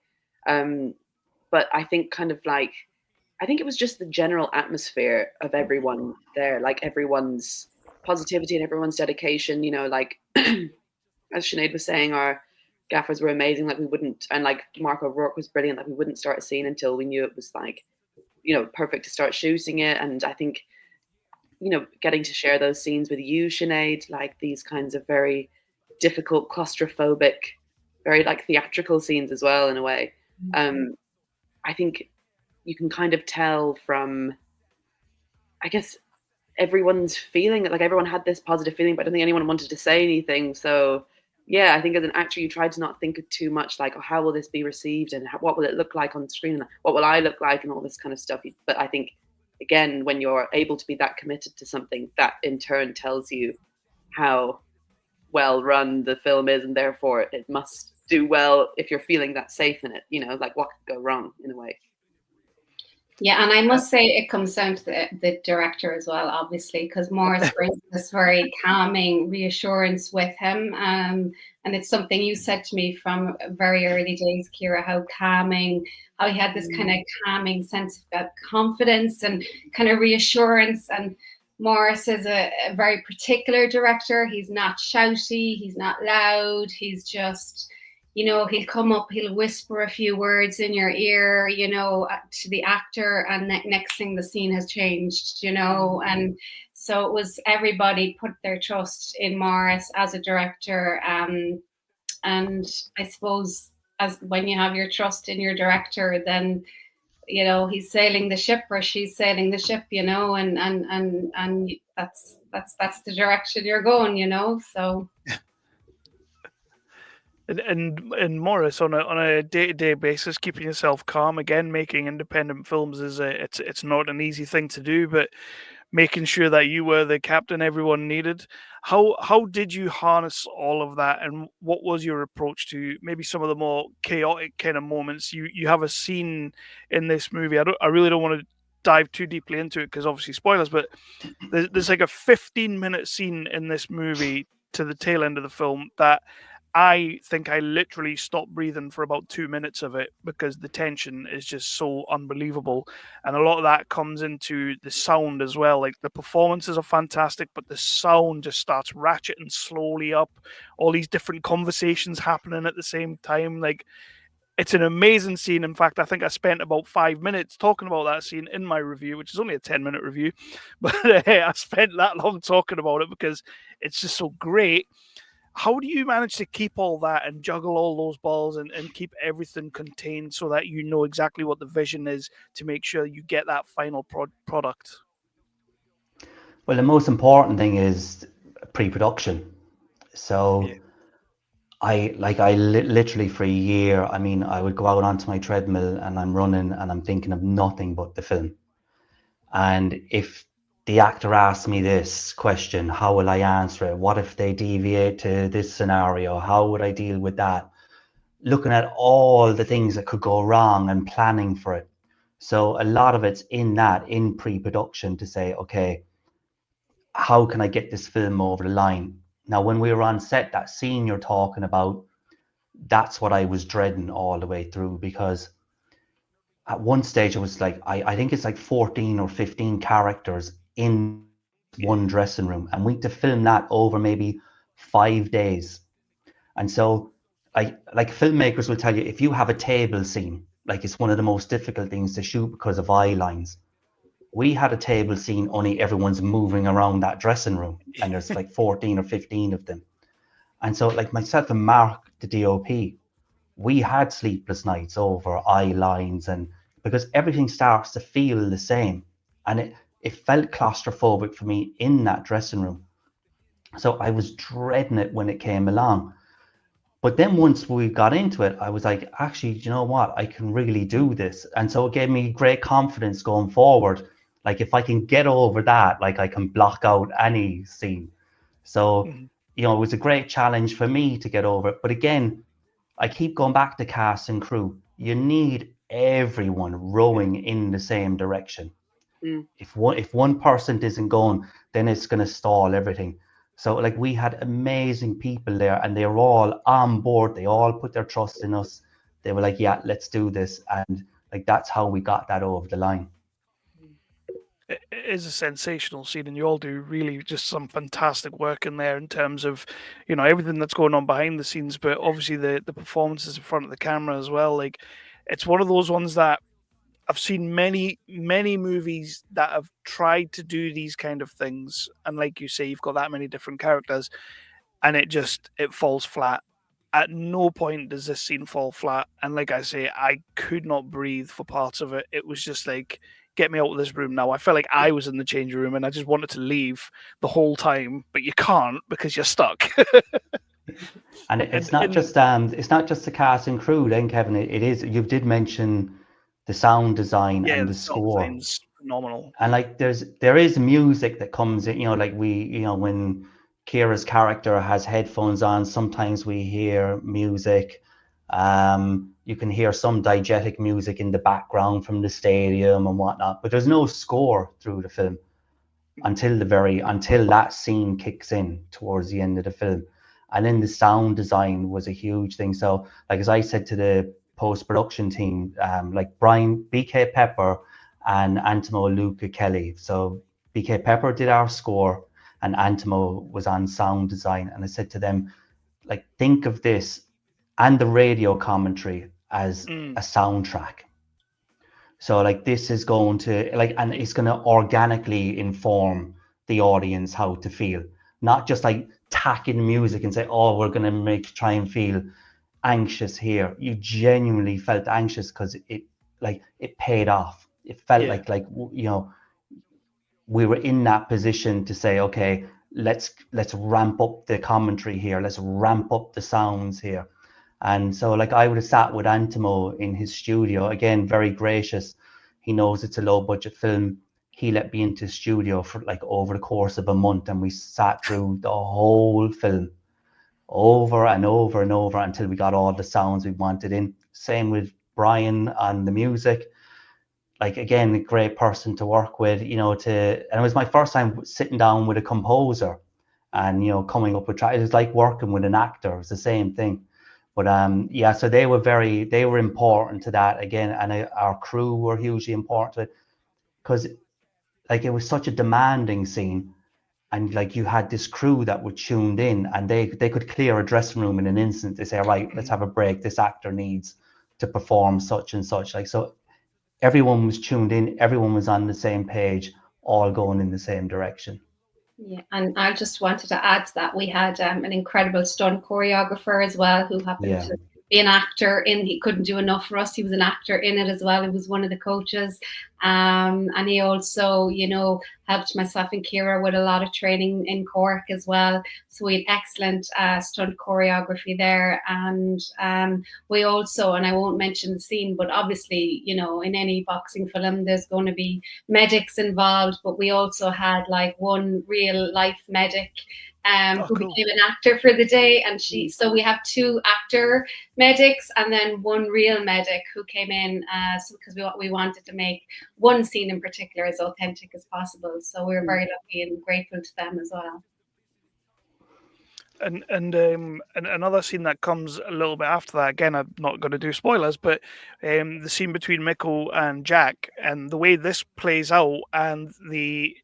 But I think I think it was just the general atmosphere of everyone there, like everyone's positivity and everyone's dedication, you know, like as Sinead was saying, our gaffers were amazing. Like, we wouldn't, and like Mark O'Rourke was brilliant. Like, we wouldn't start a scene until we knew it was, like, you know, perfect to start shooting it. And I think, you know, getting to share those scenes with you, Sinead, like these kinds of very difficult, claustrophobic, very like theatrical scenes as well, in a way. I think you can kind of tell from, I guess, everyone's feeling, like everyone had this positive feeling, but I don't think anyone wanted to say anything. So yeah, I think as an actor, you try to not think of too much like, oh, how will this be received, and what will it look like on screen, and what will I look like, and all this kind of stuff. But I think, again, when you're able to be that committed to something, that in turn tells you how well run the film is, and therefore it must do well if you're feeling that safe in it, you know, like what could go wrong, in a way. Yeah, and I must say it comes down to the director as well, obviously, because Maurice brings this very calming reassurance with him. And it's something you said to me from very early days, Ciara, how calming, how he had this kind of calming sense of confidence and kind of reassurance. And Maurice is a very particular director. He's not shouty, he's not loud, he's just, you know, he'll come up, he'll whisper a few words in your ear, you know, to the actor, and next thing the scene has changed, you know. And so it was, everybody put their trust in Maurice as a director. And I suppose, as when you have your trust in your director, then, you know, he's sailing the ship or she's sailing the ship, you know, and that's the direction you're going, you know. So And Maurice, on a day-to-day basis, keeping yourself calm, again, making independent films is it's not an easy thing to do, but making sure that you were the captain everyone needed. How did you harness all of that, and what was your approach to maybe some of the more chaotic kind of moments? You have a scene in this movie. I really don't want to dive too deeply into it because obviously spoilers, but there's like a 15-minute scene in this movie to the tail end of the film that I think I literally stopped breathing for about 2 minutes of it because the tension is just so unbelievable. And a lot of that comes into the sound as well. Like, the performances are fantastic, but the sound just starts ratcheting slowly up. All these different conversations happening at the same time. Like, it's an amazing scene. In fact, I think I spent about 5 minutes talking about that scene in my review, which is only a 10-minute review. But I spent that long talking about it because it's just so great. How do you manage to keep all that and juggle all those balls and keep everything contained so that you know exactly what the vision is to make sure you get that final product? Well, the most important thing is pre-production. So I literally for a year, I mean, I would go out onto my treadmill and I'm running and I'm thinking of nothing but the film. And if the actor asks me this question, how will I answer it? What if they deviate to this scenario? How would I deal with that? Looking at all the things that could go wrong and planning for it. So a lot of it's in pre-production to say, okay, how can I get this film over the line? Now, when we were on set, that scene you're talking about, that's what I was dreading all the way through, because at one stage it was like, I think it's like 14 or 15 characters in one dressing room, and we had to film that over maybe 5 days. And so like filmmakers will tell you, if you have a table scene, like, it's one of the most difficult things to shoot because of eye lines. We had a table scene, only everyone's moving around that dressing room, and there's like 14 or 15 of them. And so, like, myself and Mark, the DOP, we had sleepless nights over eye lines, and because everything starts to feel the same, and it felt claustrophobic for me in that dressing room. So I was dreading it when it came along. But then once we got into it, I was like, actually, you know what? I can really do this. And so it gave me great confidence going forward. Like if I can get over that, like I can block out any scene. So, you know, it was a great challenge for me to get over it. But again, I keep going back to cast and crew. You need everyone rowing in the same direction. If one person isn't going, then it's going to stall everything. So like we had amazing people there, and they were all on board. They all put their trust in us. They were like, yeah, let's do this. And like that's how we got that over the line. It is a sensational scene, and you all do really just some fantastic work in there in terms of, you know, everything that's going on behind the scenes, but obviously the performances in front of the camera as well. Like, it's one of those ones that I've seen many movies that have tried to do these kind of things, and like you say, you've got that many different characters, and it falls flat. At no point does this scene fall flat, and like I say, I could not breathe for parts of it. It was just like, get me out of this room now. I felt like I was in the changing room, and I just wanted to leave the whole time, but you can't because you're stuck. And it's not just the cast and crew. Then Kevin, it is. You did mention the sound design and the score. Design's phenomenal. And like there is music that comes in, you know, like when Ciara's character has headphones on, sometimes we hear music. You can hear some diegetic music in the background from the stadium and whatnot, but there's no score through the film until that scene kicks in towards the end of the film. And then the sound design was a huge thing. So like as I said to the post-production team, like Brian BK Pepper and Antimo Luca Kelly. So BK Pepper did our score and Antimo was on sound design. And I said to them, like, think of this and the radio commentary as a soundtrack. So like this is going to and it's going to organically inform the audience how to feel, not just like tacking music and say, oh, we're going to try and feel anxious here. You genuinely felt anxious because it paid off. It felt like you know, we were in that position to say, okay, let's ramp up the commentary here, let's ramp up the sounds here. And so like I would have sat with Antimo in his studio, again, very gracious. He knows it's a low budget film. He let me into his studio for like over the course of a month, and we sat through the whole film over and over and over until we got all the sounds we wanted in. Same with Brian on the music. Like again, a great person to work with, you know, and it was my first time sitting down with a composer and, you know, coming up with it was like working with an actor. It was the same thing. But yeah, so they were important to that again, and our crew were hugely important to it because like it was such a demanding scene, and like you had this crew that were tuned in, and they could clear a dressing room in an instant. They say, right, let's have a break. This actor needs to perform such and such. Like so, everyone was tuned in. Everyone was on the same page, all going in the same direction. Yeah, and I just wanted to add to that we had an incredible stunt choreographer as well, who happened to be an actor he couldn't do enough for us. He was an actor in it as well. He was one of the coaches. And he also, you know, helped myself and Ciara with a lot of training in Cork as well. So we had excellent stunt choreography there. And we also, and I won't mention the scene, but obviously, you know, in any boxing film, there's going to be medics involved. But we also had like one real life medic who became an actor for the day, and so we have two actor medics and then one real medic who came in because we wanted to make one scene in particular as authentic as possible. So we were very lucky and grateful to them as well. And another scene that comes a little bit after that, again, I'm not going to do spoilers, but the scene between Mikko and Jack, and the way this plays out, and the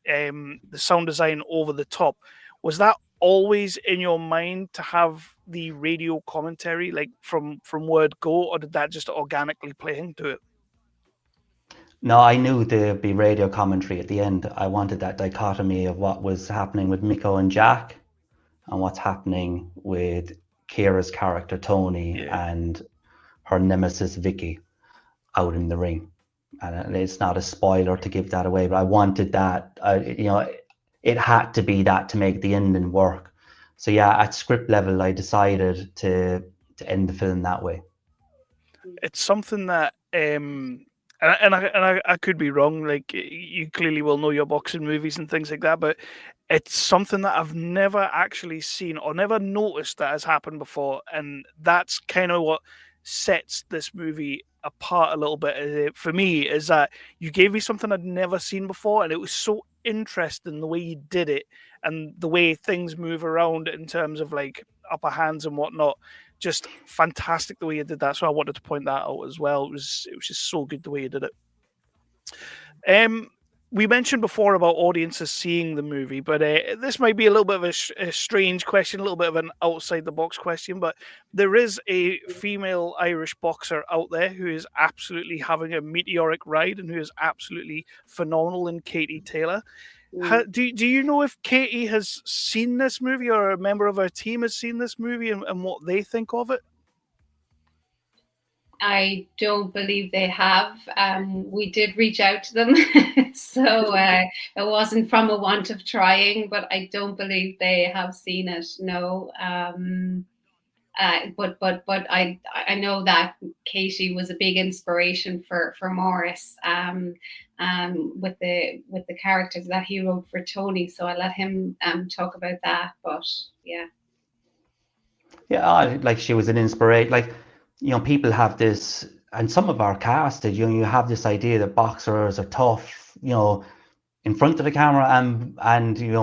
sound design over the top, was that always in your mind to have the radio commentary like from word go, or did that just organically play into it? No, I knew there'd be radio commentary at the end. I wanted that dichotomy of what was happening with Mikko and Jack and what's happening with Ciara's character Tony and her nemesis Vicky out in the ring. And it's not a spoiler to give that away, but I wanted that. It had to be that to make the ending work. So yeah, at script level, I decided to end the film that way. It's something that, and I could be wrong. Like, you clearly will know your boxing movies and things like that, but it's something that I've never actually seen or never noticed that has happened before, and that's kind of what sets this movie apart a little bit for me. Is that you gave me something I'd never seen before, and it was so interesting the way you did it and the way things move around in terms of like upper hands and whatnot. Just fantastic the way you did that. So I wanted to point that out as well. It was just so good the way you did it. We mentioned before about audiences seeing the movie, but this might be a little bit of a strange question, a little bit of an outside the box question. But there is a female Irish boxer out there who is absolutely having a meteoric ride and who is absolutely phenomenal in Katie Taylor. Do you know if Katie has seen this movie or a member of her team has seen this movie and what they think of it? I don't believe they have. We did reach out to them, so it wasn't from a want of trying, but I don't believe they have seen it. No. But I know that Katie was a big inspiration for Maurice with the characters that he wrote for Tony. So I let him talk about that. But yeah. Yeah, like she was an inspiration. Like, people have this, and some of our cast did. You have this idea that boxers are tough, in front of the camera and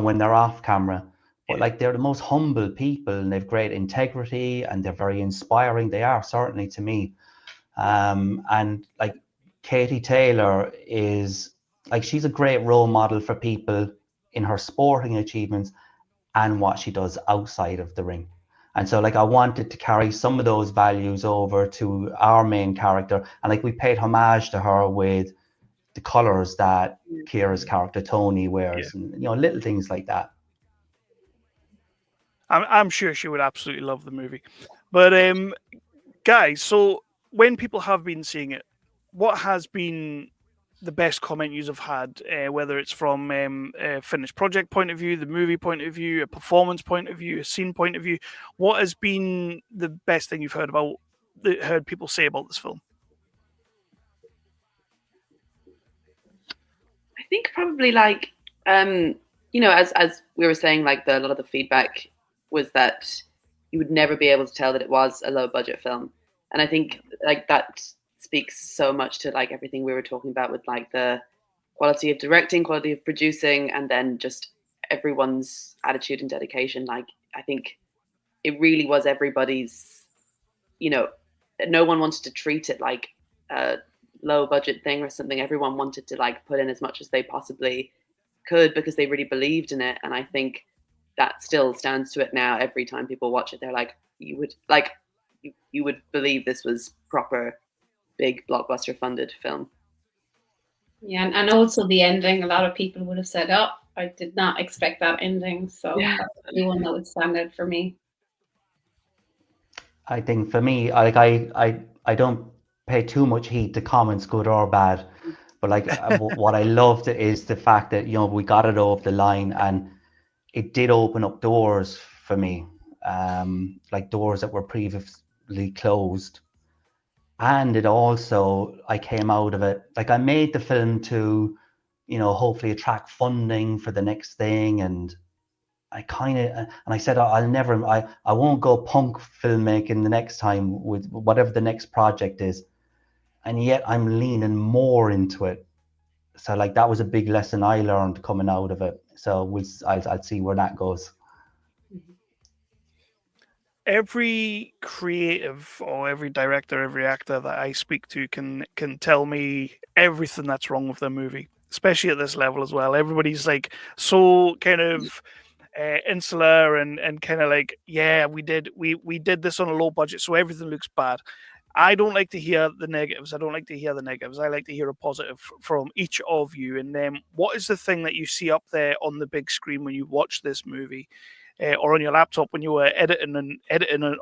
when they're off camera. But like they're the most humble people and they've great integrity and they're very inspiring. They are, certainly to me. And like Katie Taylor is like, she's a great role model for people in her sporting achievements and what she does outside of the ring. And so like I wanted to carry some of those values over to our main character, and like we paid homage to her with the colors that Ciara's character Tony wears, and little things like that. I'm sure she would absolutely love the movie. But guys, so when people have been seeing it, what has been the best comment you have had, whether it's from a finished project point of view, the movie point of view, a performance point of view, a scene point of view? What has been the best thing you've heard people say about this film? I think probably like as we were saying, like a lot of the feedback was that you would never be able to tell that it was a low budget film, and I think like that speaks so much to like everything we were talking about with like the quality of directing, quality of producing, and then just everyone's attitude and dedication. Like I think it really was everybody's, no one wanted to treat it like a low budget thing or something. Everyone wanted to like put in as much as they possibly could because they really believed in it. And I think that still stands to it now. Every time people watch it, they're like, you would believe this was proper big blockbuster funded film. Yeah, and also the ending, a lot of people would have said, oh, I did not expect that ending. So that's the one that would stand out for me. I think for me, like I don't pay too much heed to comments, good or bad. But like what I loved is the fact that, we got it over the line and it did open up doors for me, like doors that were previously closed. And it also, I came out of it, like I made the film to, hopefully attract funding for the next thing. And I said, I won't go punk filmmaking the next time with whatever the next project is. And yet I'm leaning more into it. So like that was a big lesson I learned coming out of it. So I'll see where that goes. Every creative or every director, every actor that I speak to can tell me everything that's wrong with their movie, especially at this level as well. Everybody's like so kind of insular and kind of like, yeah, we did this on a low budget, so everything looks bad. I don't like to hear the negatives. I like to hear a positive from each of you. And then, what is the thing that you see up there on the big screen when you watch this movie, or on your laptop when you were editing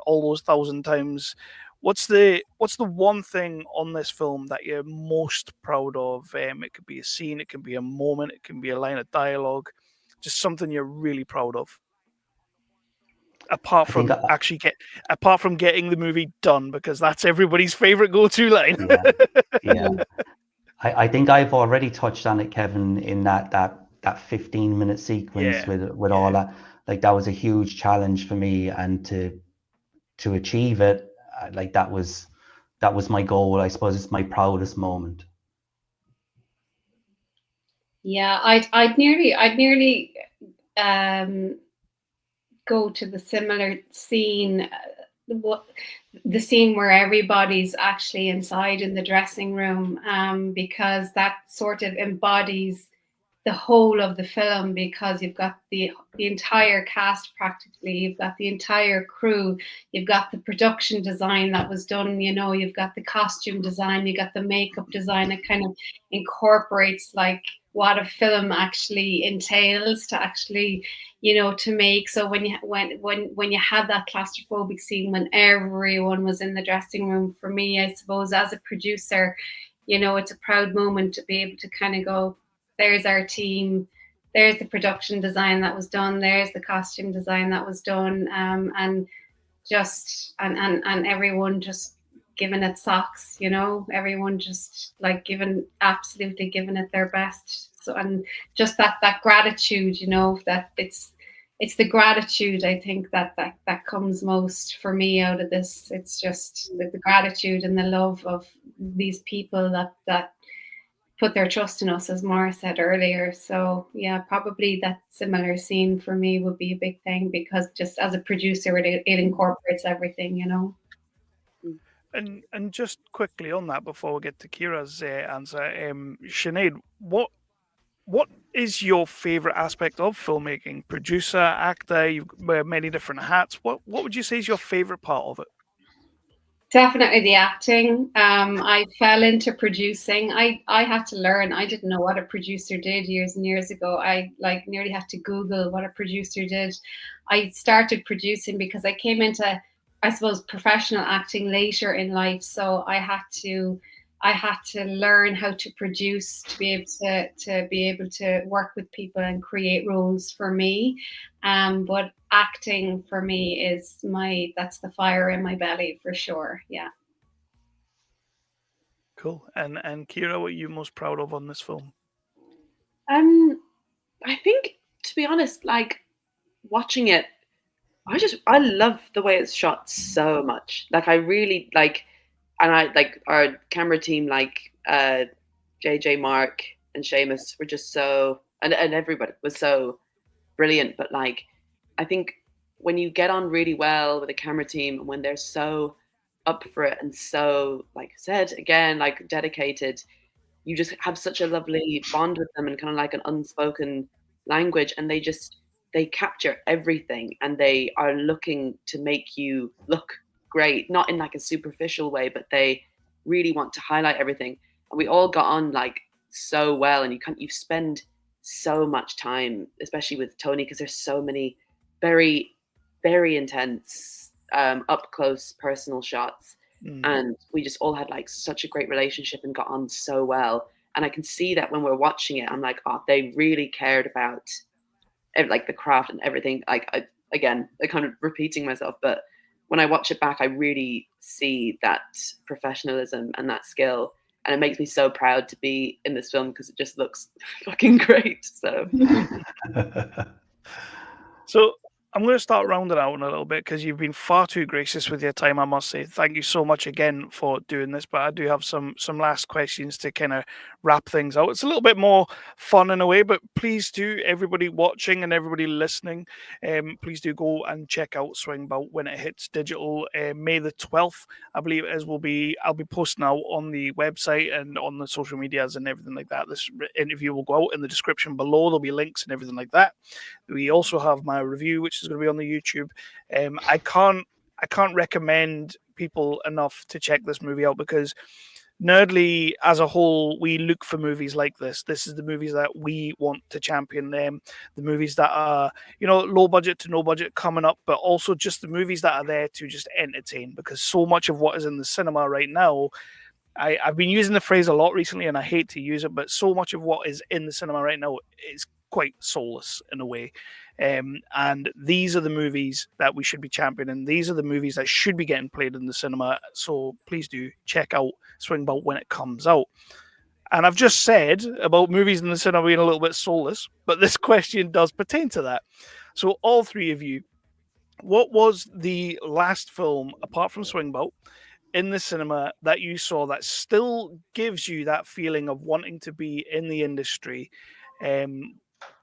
all those 1,000 times? What's the one thing on this film that you're most proud of? It could be a scene, it can be a moment, it can be a line of dialogue, just something you're really proud of. Apart from getting the movie done, because that's everybody's favorite go-to line. Yeah. I think I've already touched on it, Kevin, in that 15-minute sequence with all that. Like, that was a huge challenge for me, and to achieve it, like that was my goal. I suppose it's my proudest moment. Yeah, I'd nearly go to the similar scene, the scene where everybody's actually inside in the dressing room, because that sort of embodies the whole of the film, because you've got the entire cast practically, you've got the entire crew, you've got the production design that was done, you've got the costume design, you got the makeup design. It kind of incorporates like what a film actually entails to actually, to make. So when you had that claustrophobic scene when everyone was in the dressing room, for me, I suppose as a producer, it's a proud moment to be able to kind of go, there's our team, there's the production design that was done, there's the costume design that was done, and everyone just giving it socks, everyone just like absolutely giving it their best. So, and just that gratitude, that it's the gratitude, I think, that comes most for me out of this. It's just the gratitude and the love of these people that put their trust in us, as Maurice said earlier. So yeah, probably that similar scene for me would be a big thing, because just as a producer, it incorporates everything, And just quickly on that, before we get to Ciara's answer, Sinead, what is your favorite aspect of filmmaking? Producer, actor, you wear many different hats. What would you say is your favorite part of it? Definitely the acting. I fell into producing. I had to learn. I didn't know what a producer did years and years ago. I nearly had to Google what a producer did. I started producing because I came into, I suppose, professional acting later in life. So I had to learn how to produce to be able to work with people and create roles for me. But acting for me is that's the fire in my belly for sure. Yeah. Cool. And Ciara, what are you most proud of on this film? I think, to be honest, like watching it, I love the way it's shot so much. Like I really like, and I like our camera team, like JJ, Mark, and Seamus were just so, and everybody was so brilliant. But like, I think when you get on really well with a camera team, and when they're so up for it and so, like I said again, like dedicated, you just have such a lovely bond with them, and kind of like an unspoken language, and they capture everything, and they are looking to make you look great, not in like a superficial way, but they really want to highlight everything. And we all got on like so well, and you spend so much time, especially with Tony, because there's so many very, very intense up close personal shots. And we just all had like such a great relationship and got on so well. And I can see that when we're watching it, I'm like, oh, they really cared about like the craft and everything. Like I kind of repeating myself, but when I watch it back, I really see that professionalism and that skill, and it makes me so proud to be in this film because it just looks fucking great. So So I'm going to start rounding out in a little bit, because you've been far too gracious with your time, I must say. Thank you so much again for doing this, but I do have some last questions to kind of wrap things out. It's a little bit more fun in a way, but please do, everybody watching and everybody listening, please do go and check out Swing Bout when it hits digital. May the 12th, I believe it is, I'll be posting out on the website and on the social medias and everything like that. This interview will go out in the description below. There'll be links and everything like that. We also have my review, which is going to be on the YouTube. I can't recommend people enough to check this movie out, because Nerdly as a whole, we look for movies like this. This is the movies that we want to champion them. The movies that are, low budget to no budget coming up, but also just the movies that are there to just entertain, because so much of what is in the cinema right now, I've been using the phrase a lot recently and I hate to use it, but so much of what is in the cinema right now is quite soulless in a way. And these are the movies that we should be championing. These are the movies that should be getting played in the cinema. So please do check out Swing Bout when it comes out. And I've just said about movies in the cinema being a little bit soulless, but this question does pertain to that. So all three of you, what was the last film, apart from Swing Bout, in the cinema that you saw that still gives you that feeling of wanting to be in the industry?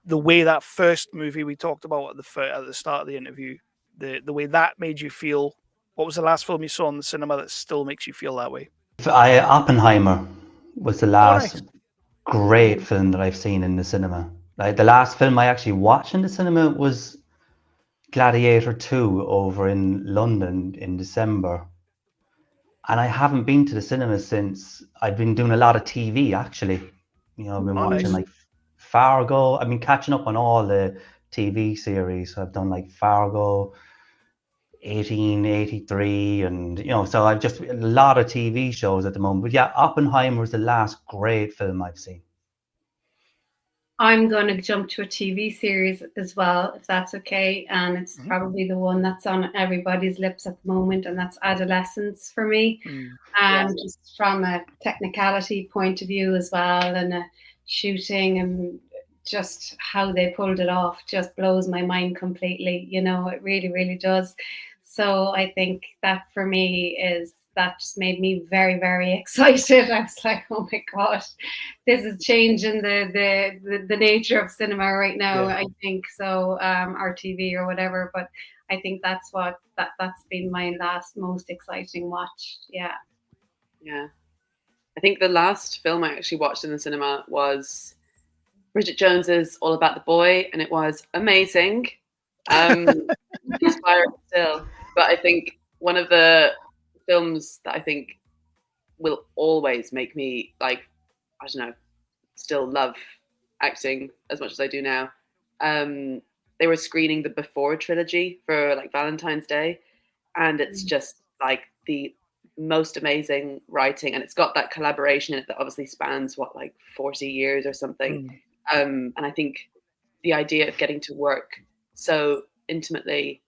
The way that first movie we talked about at the start of the interview, the way that made you feel. What was the last film you saw in the cinema that still makes you feel that way? Oppenheimer was the last nice. great film that I've seen in the cinema. Like the last film I actually watched in the cinema was Gladiator 2 over in London in December. And I haven't been to the cinema since. I've been doing a lot of TV actually. I've been watching like Fargo. I've been catching up on all the TV series. So I've done like Fargo, 1883, and so I've just a lot of TV shows at the moment. But yeah, Oppenheimer was the last great film I've seen. I'm going to jump to a TV series as well, if that's okay. And it's probably the one that's on everybody's lips at the moment, and that's Adolescence for me. And just from a technicality point of view as well, and a shooting and just how they pulled it off just blows my mind completely. It really, really does. So I think that for me that just made me very, very excited. I was like, oh my gosh, this is changing the nature of cinema right now. I think so, or TV or whatever. But I think that's been my last most exciting watch. Yeah. I think the last film I actually watched in the cinema was Bridget Jones's All About the Boy, and it was amazing. Inspiring still, but I think one of the films that I think will always make me still love acting as much as I do now. They were screening the Before trilogy for like Valentine's Day, and it's just like the most amazing writing, and it's got that collaboration in it that obviously spans 40 years or something. And I think the idea of getting to work so intimately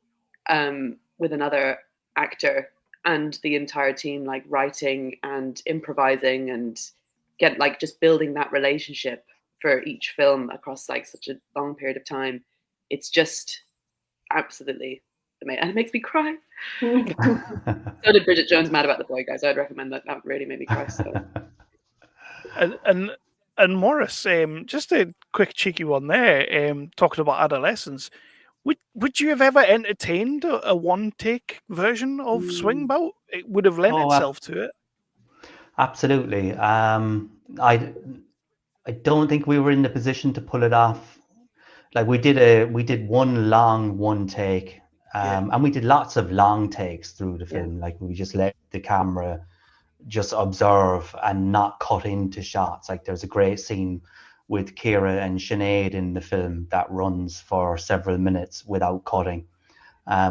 with another actor and the entire team, like writing and improvising and just building that relationship for each film across such a long period of time, it's just absolutely amazing, and it makes me cry. So did Bridget Jones' Mad About the Boy, guys. I'd recommend that. That really made me cry. So. And Maurice, just a quick cheeky one there. Talking about Adolescence, would you have ever entertained a one-take version of Swing Bout? It would have lent itself to it. Absolutely. I don't think we were in the position to pull it off. Like we did one long one take, and we did lots of long takes through the film. Like we just let the camera just observe and not cut into shots. Like there's a great scene with Ciara and Sinead in the film that runs for several minutes without cutting.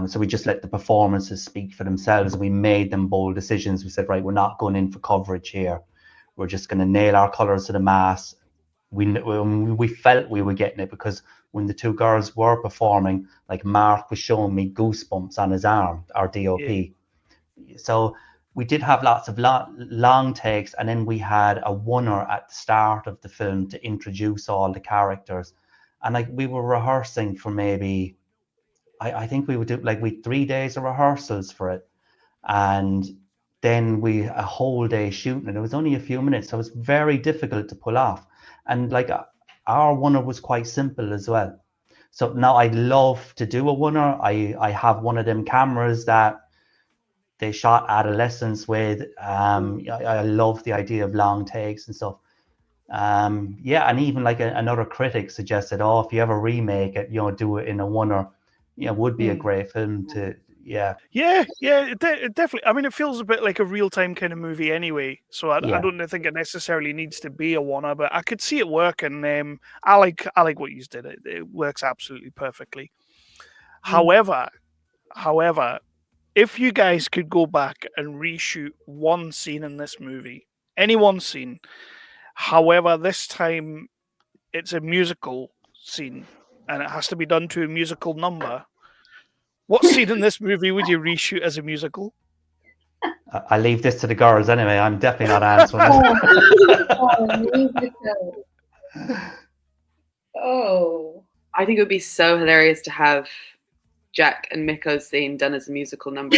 So we just let the performances speak for themselves. We made them bold decisions. We said, right, we're not going in for coverage here. We're just going to nail our colors to the mass. We felt we were getting it, because when the two girls were performing, like Mark was showing me goosebumps on his arm, our DOP. So we did have lots of long takes, and then we had a oneer at the start of the film to introduce all the characters. And like we were rehearsing for maybe, I think we would do we 3 days of rehearsals for it, and then a whole day shooting, and it was only a few minutes, so it was very difficult to pull off. And like our oneer was quite simple as well. So now I'd love to do a oneer. I have one of them cameras that they shot Adolescence with. I love the idea of long takes and stuff. And even another critic suggested, if you ever remake it, do it in a oneer. Would be a great film to Yeah. Yeah, it definitely. I mean, it feels a bit like a real-time kind of movie anyway, so I don't think it necessarily needs to be a one-er, but I could see it working. I like what you did. It works absolutely perfectly. However, if you guys could go back and reshoot one scene in this movie, any one scene, however, this time it's a musical scene and it has to be done to a musical number. What scene in this movie would you reshoot as a musical? I leave this to the girls anyway. I'm definitely not answering Musical. Oh. I think it would be so hilarious to have Jack and Miko's scene done as a musical number.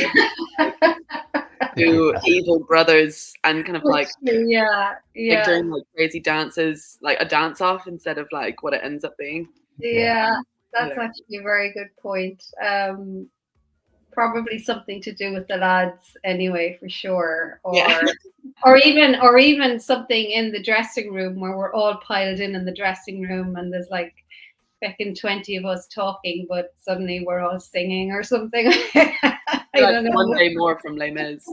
Two evil brothers and kind of like doing like crazy dances, like a dance off instead of like what it ends up being. Yeah, that's actually a very good point. Probably something to do with the lads anyway, for sure. Or even something in the dressing room where we're all piled in the dressing room and there's like fucking 20 of us talking, but suddenly we're all singing or something. I don't know. One day more from Les Mis.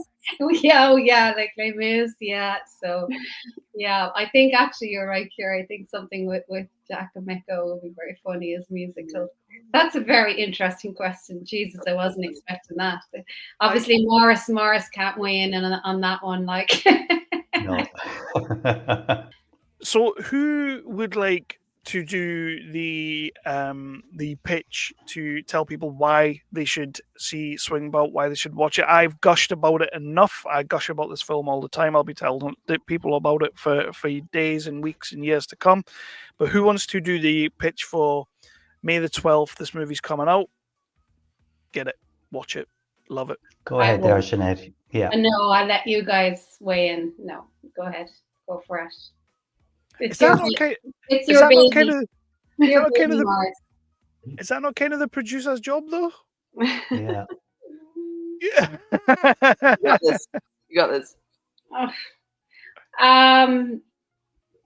Yeah, like Les Mis, yeah. So, yeah, I think actually you're right, Ciara. I think something with Jack and Miko would be very funny as musical. That's a very interesting question. Jesus, I wasn't expecting that. Obviously, Maurice can't weigh in on that one. Like, No. So, who would like to do the pitch to tell people why they should see Swing Bout, why they should watch it? I've gushed about it enough. I gush about this film all the time. I'll be telling people about it for days and weeks and years to come. But who wants to do the pitch for May the 12th? This movie's coming out. Get it. Watch it. Love it. Go ahead there, Sinead. Yeah. No, I'll let you guys weigh in. No, go ahead. Go for it. Is that not kind of the producer's job, though? Yeah. Yeah. You got this.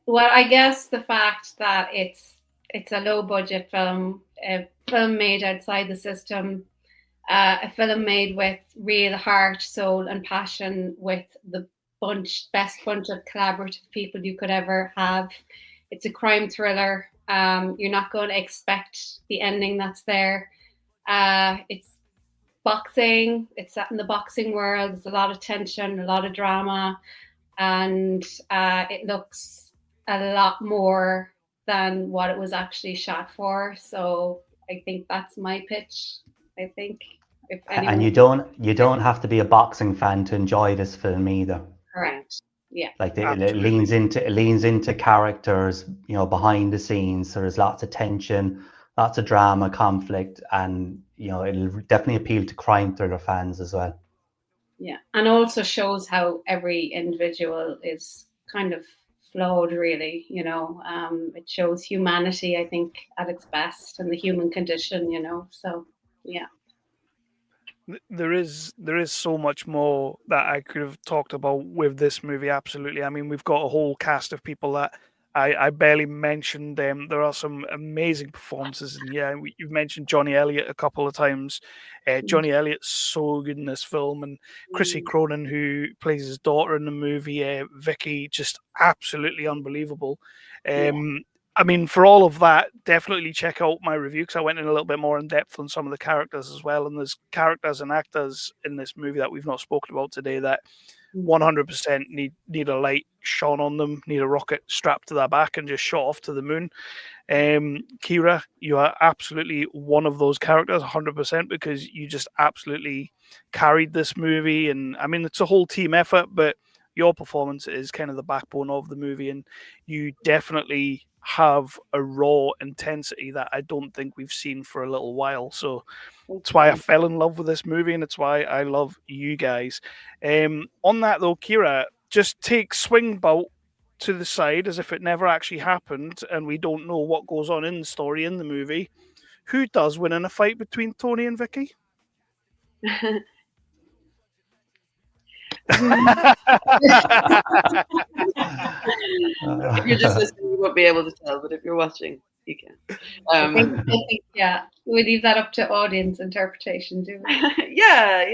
Well, I guess the fact that it's a low budget film, a film made outside the system, a film made with real heart, soul, and passion, with the best bunch of collaborative people you could ever have. It's a crime thriller. You're not going to expect the ending that's there. It's boxing. It's set in the boxing world. There's a lot of tension, a lot of drama, and it looks a lot more than what it was actually shot for. So I think that's my pitch. I think if anyone... And you don't have to be a boxing fan to enjoy this film either. Correct. Yeah. Like it leans into characters, behind the scenes. So there's lots of tension, lots of drama, conflict, and it'll definitely appeal to crime thriller fans as well. Yeah, and also shows how every individual is kind of flawed, really. It shows humanity, I think, at its best, and the human condition. So yeah. There is so much more that I could have talked about with this movie. Absolutely. I mean, we've got a whole cast of people that I barely mentioned. There are some amazing performances, and you've mentioned Johnny Elliott a couple of times. Johnny Elliott's so good in this film, and Chrissy Cronin, who plays his daughter in the movie, Vicky, just absolutely unbelievable. I mean, for all of that, definitely check out my review, because I went in a little bit more in depth on some of the characters as well. And there's characters and actors in this movie that we've not spoken about today that 100% need a light shone on them, need a rocket strapped to their back and just shot off to the moon. Ciara, you are absolutely one of those characters, 100%, because you just absolutely carried this movie. And I mean, it's a whole team effort, but your performance is kind of the backbone of the movie, and you definitely have a raw intensity that I don't think we've seen for a little while. So that's why I fell in love with this movie, and it's why I love you guys. On that though, Ciara, just take Swing Bout to the side as if it never actually happened and we don't know what goes on in the story in the movie. Who does win in a fight between Tony and Vicky? If you're just listening, you won't be able to tell, but if you're watching, You can. I think, yeah, we leave that up to audience interpretation, do we? Yeah.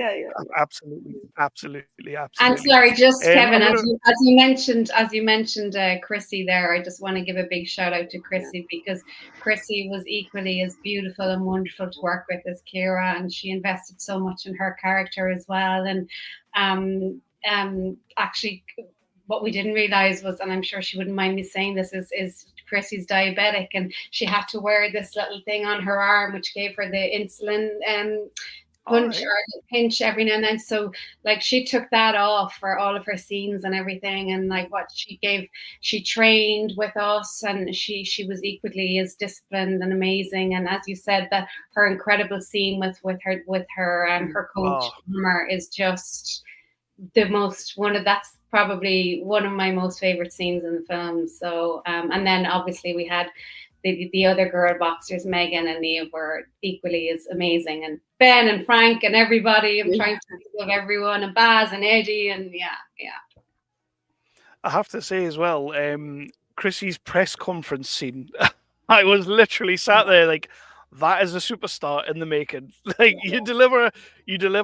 Absolutely. And sorry, just Kevin, I'm as you mentioned, Chrissy there. I just want to give a big shout out to Chrissy because Chrissy was equally as beautiful and wonderful to work with as Ciara, and she invested so much in her character as well. And actually, what we didn't realize was, and I'm sure she wouldn't mind me saying this, is Chrissy's diabetic, and she had to wear this little thing on her arm, which gave her the insulin punch or pinch every now and then. So like she took that off for all of her scenes and everything, and like what she trained with us, and she was equally as disciplined and amazing. And as you said, that her incredible scene with her coach Lumiere is just that's probably one of my most favorite scenes in the film. So and then obviously we had the other girl boxers, Megan and Nia, were equally as amazing, and Ben and Frank and everybody. I'm trying to think of everyone, and Baz and Eddie, and yeah. I have to say as well, Chrissy's press conference scene. I was literally sat there like, that is a superstar in the making. Like you deliver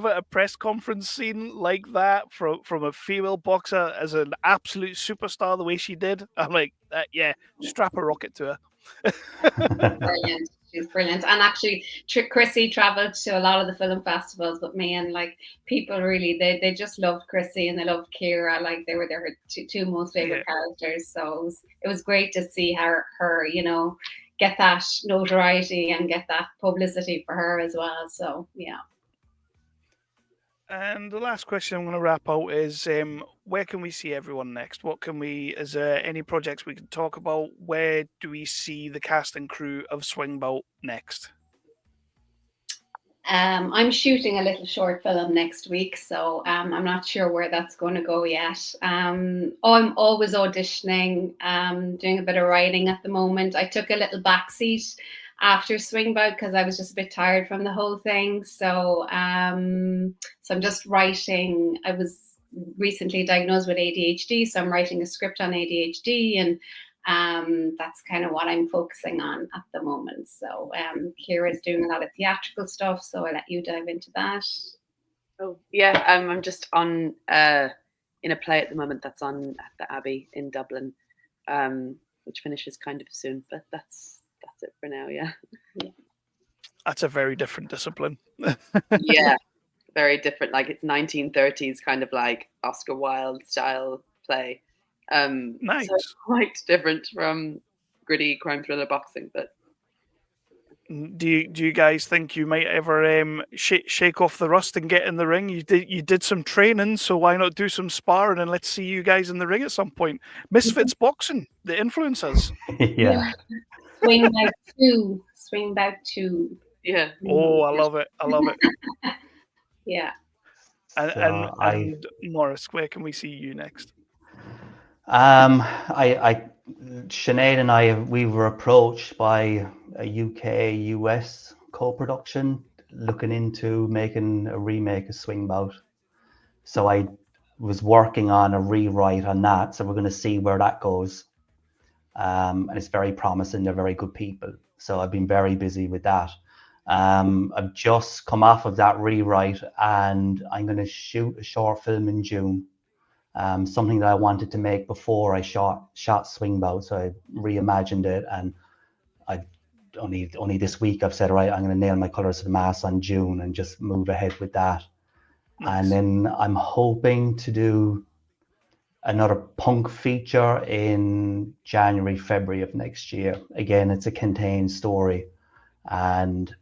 a press conference scene like that from a female boxer as an absolute superstar the way she did. I'm like, yeah, strap a rocket to her. Brilliant. She's brilliant. And actually Chrissy traveled to a lot of the film festivals with me, and like people really they just loved Chrissy and they loved Ciara. Like they were her two most favorite characters. So it was great to see her get that notoriety and get that publicity for her as well. So yeah. And the last question I'm going to wrap out is, where can we see everyone next? Is there any projects we can talk about? Where do we see the cast and crew of Swing Bout next? I'm shooting a little short film next week, so I'm not sure where that's going to go yet. I'm always auditioning, doing a bit of writing at the moment. I took a little backseat after Swing Bout because I was just a bit tired from the whole thing. So I'm just writing. I was recently diagnosed with ADHD, so I'm writing a script on ADHD, and that's kind of what I'm focusing on at the moment. So Ciara's doing a lot of theatrical stuff, so I'll let you dive into that. Oh yeah, I'm just on in a play at the moment that's on at the Abbey in Dublin, which finishes kind of soon, but that's it for now. Yeah. That's a very different discipline. Yeah, very different. Like it's 1930s kind of like Oscar Wilde style play. Nice. So quite different from gritty crime thriller boxing, but do you guys think you might ever shake off the rust and get in the ring? You did some training, so why not do some sparring and let's see you guys in the ring at some point? Misfits Boxing, the influencers. Yeah. Swing Bout 2. Yeah. Oh, I love it. Yeah. And Maurice, where can we see you next? Sinead and we were approached by a UK-US co-production looking into making a remake of Swing Bout. So I was working on a rewrite on that. So we're going to see where that goes. And it's very promising. They're very good people. So I've been very busy with that. I've just come off of that rewrite and I'm going to shoot a short film in June. Something that I wanted to make before I shot Swing Bout, so I reimagined it, and I only this week I've said, right, I'm going to nail my colors to the mast on June and just move ahead with that. Nice. And then I'm hoping to do another punk feature in January, February of next year. Again, it's a contained story, and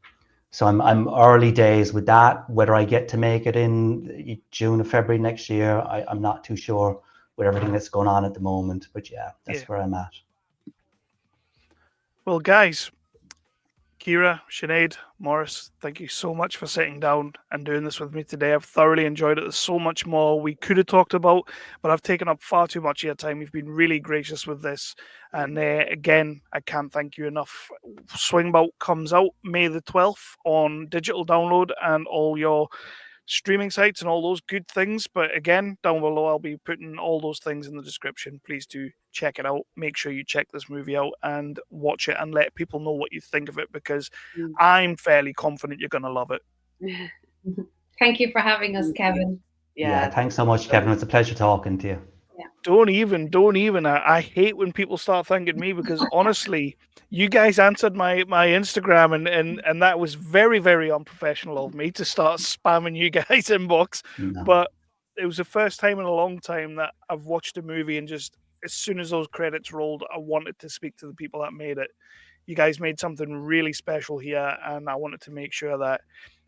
so I'm early days with that. Whether I get to make it in June or February next year, I'm not too sure with everything that's going on at the moment. But yeah, that's where I'm at. Well, guys, Ciara, Sinead, Maurice, thank you so much for sitting down and doing this with me today. I've thoroughly enjoyed it. There's so much more we could have talked about, but I've taken up far too much of your time. You've been really gracious with this. And again, I can't thank you enough. Swing Bout comes out May the 12th on digital download and all your streaming sites and all those good things. But again, down below, I'll be putting all those things in the description. Please do check it out. Make sure you check this movie out and watch it and let people know what you think of it, because I'm fairly confident you're going to love it. Thank you for having us, Kevin. Yeah, thanks so much, Kevin. It's a pleasure talking to you. Don't even. I hate when people start thanking me, because honestly, you guys answered my Instagram, and that was very, very unprofessional of me to start spamming you guys inbox. No. But it was the first time in a long time that I've watched a movie and just as soon as those credits rolled, I wanted to speak to the people that made it. You guys made something really special here, and I wanted to make sure that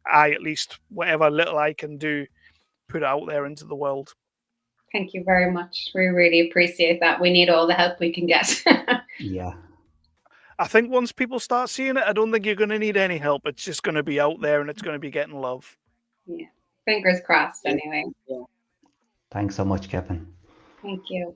I, at least whatever little I can do, put it out there into the world. Thank you very much. We really appreciate that. We need all the help we can get. Yeah. I think once people start seeing it, I don't think you're going to need any help. It's just going to be out there and it's going to be getting love. Yeah. Fingers crossed, anyway. Thanks so much, Kevin. Thank you.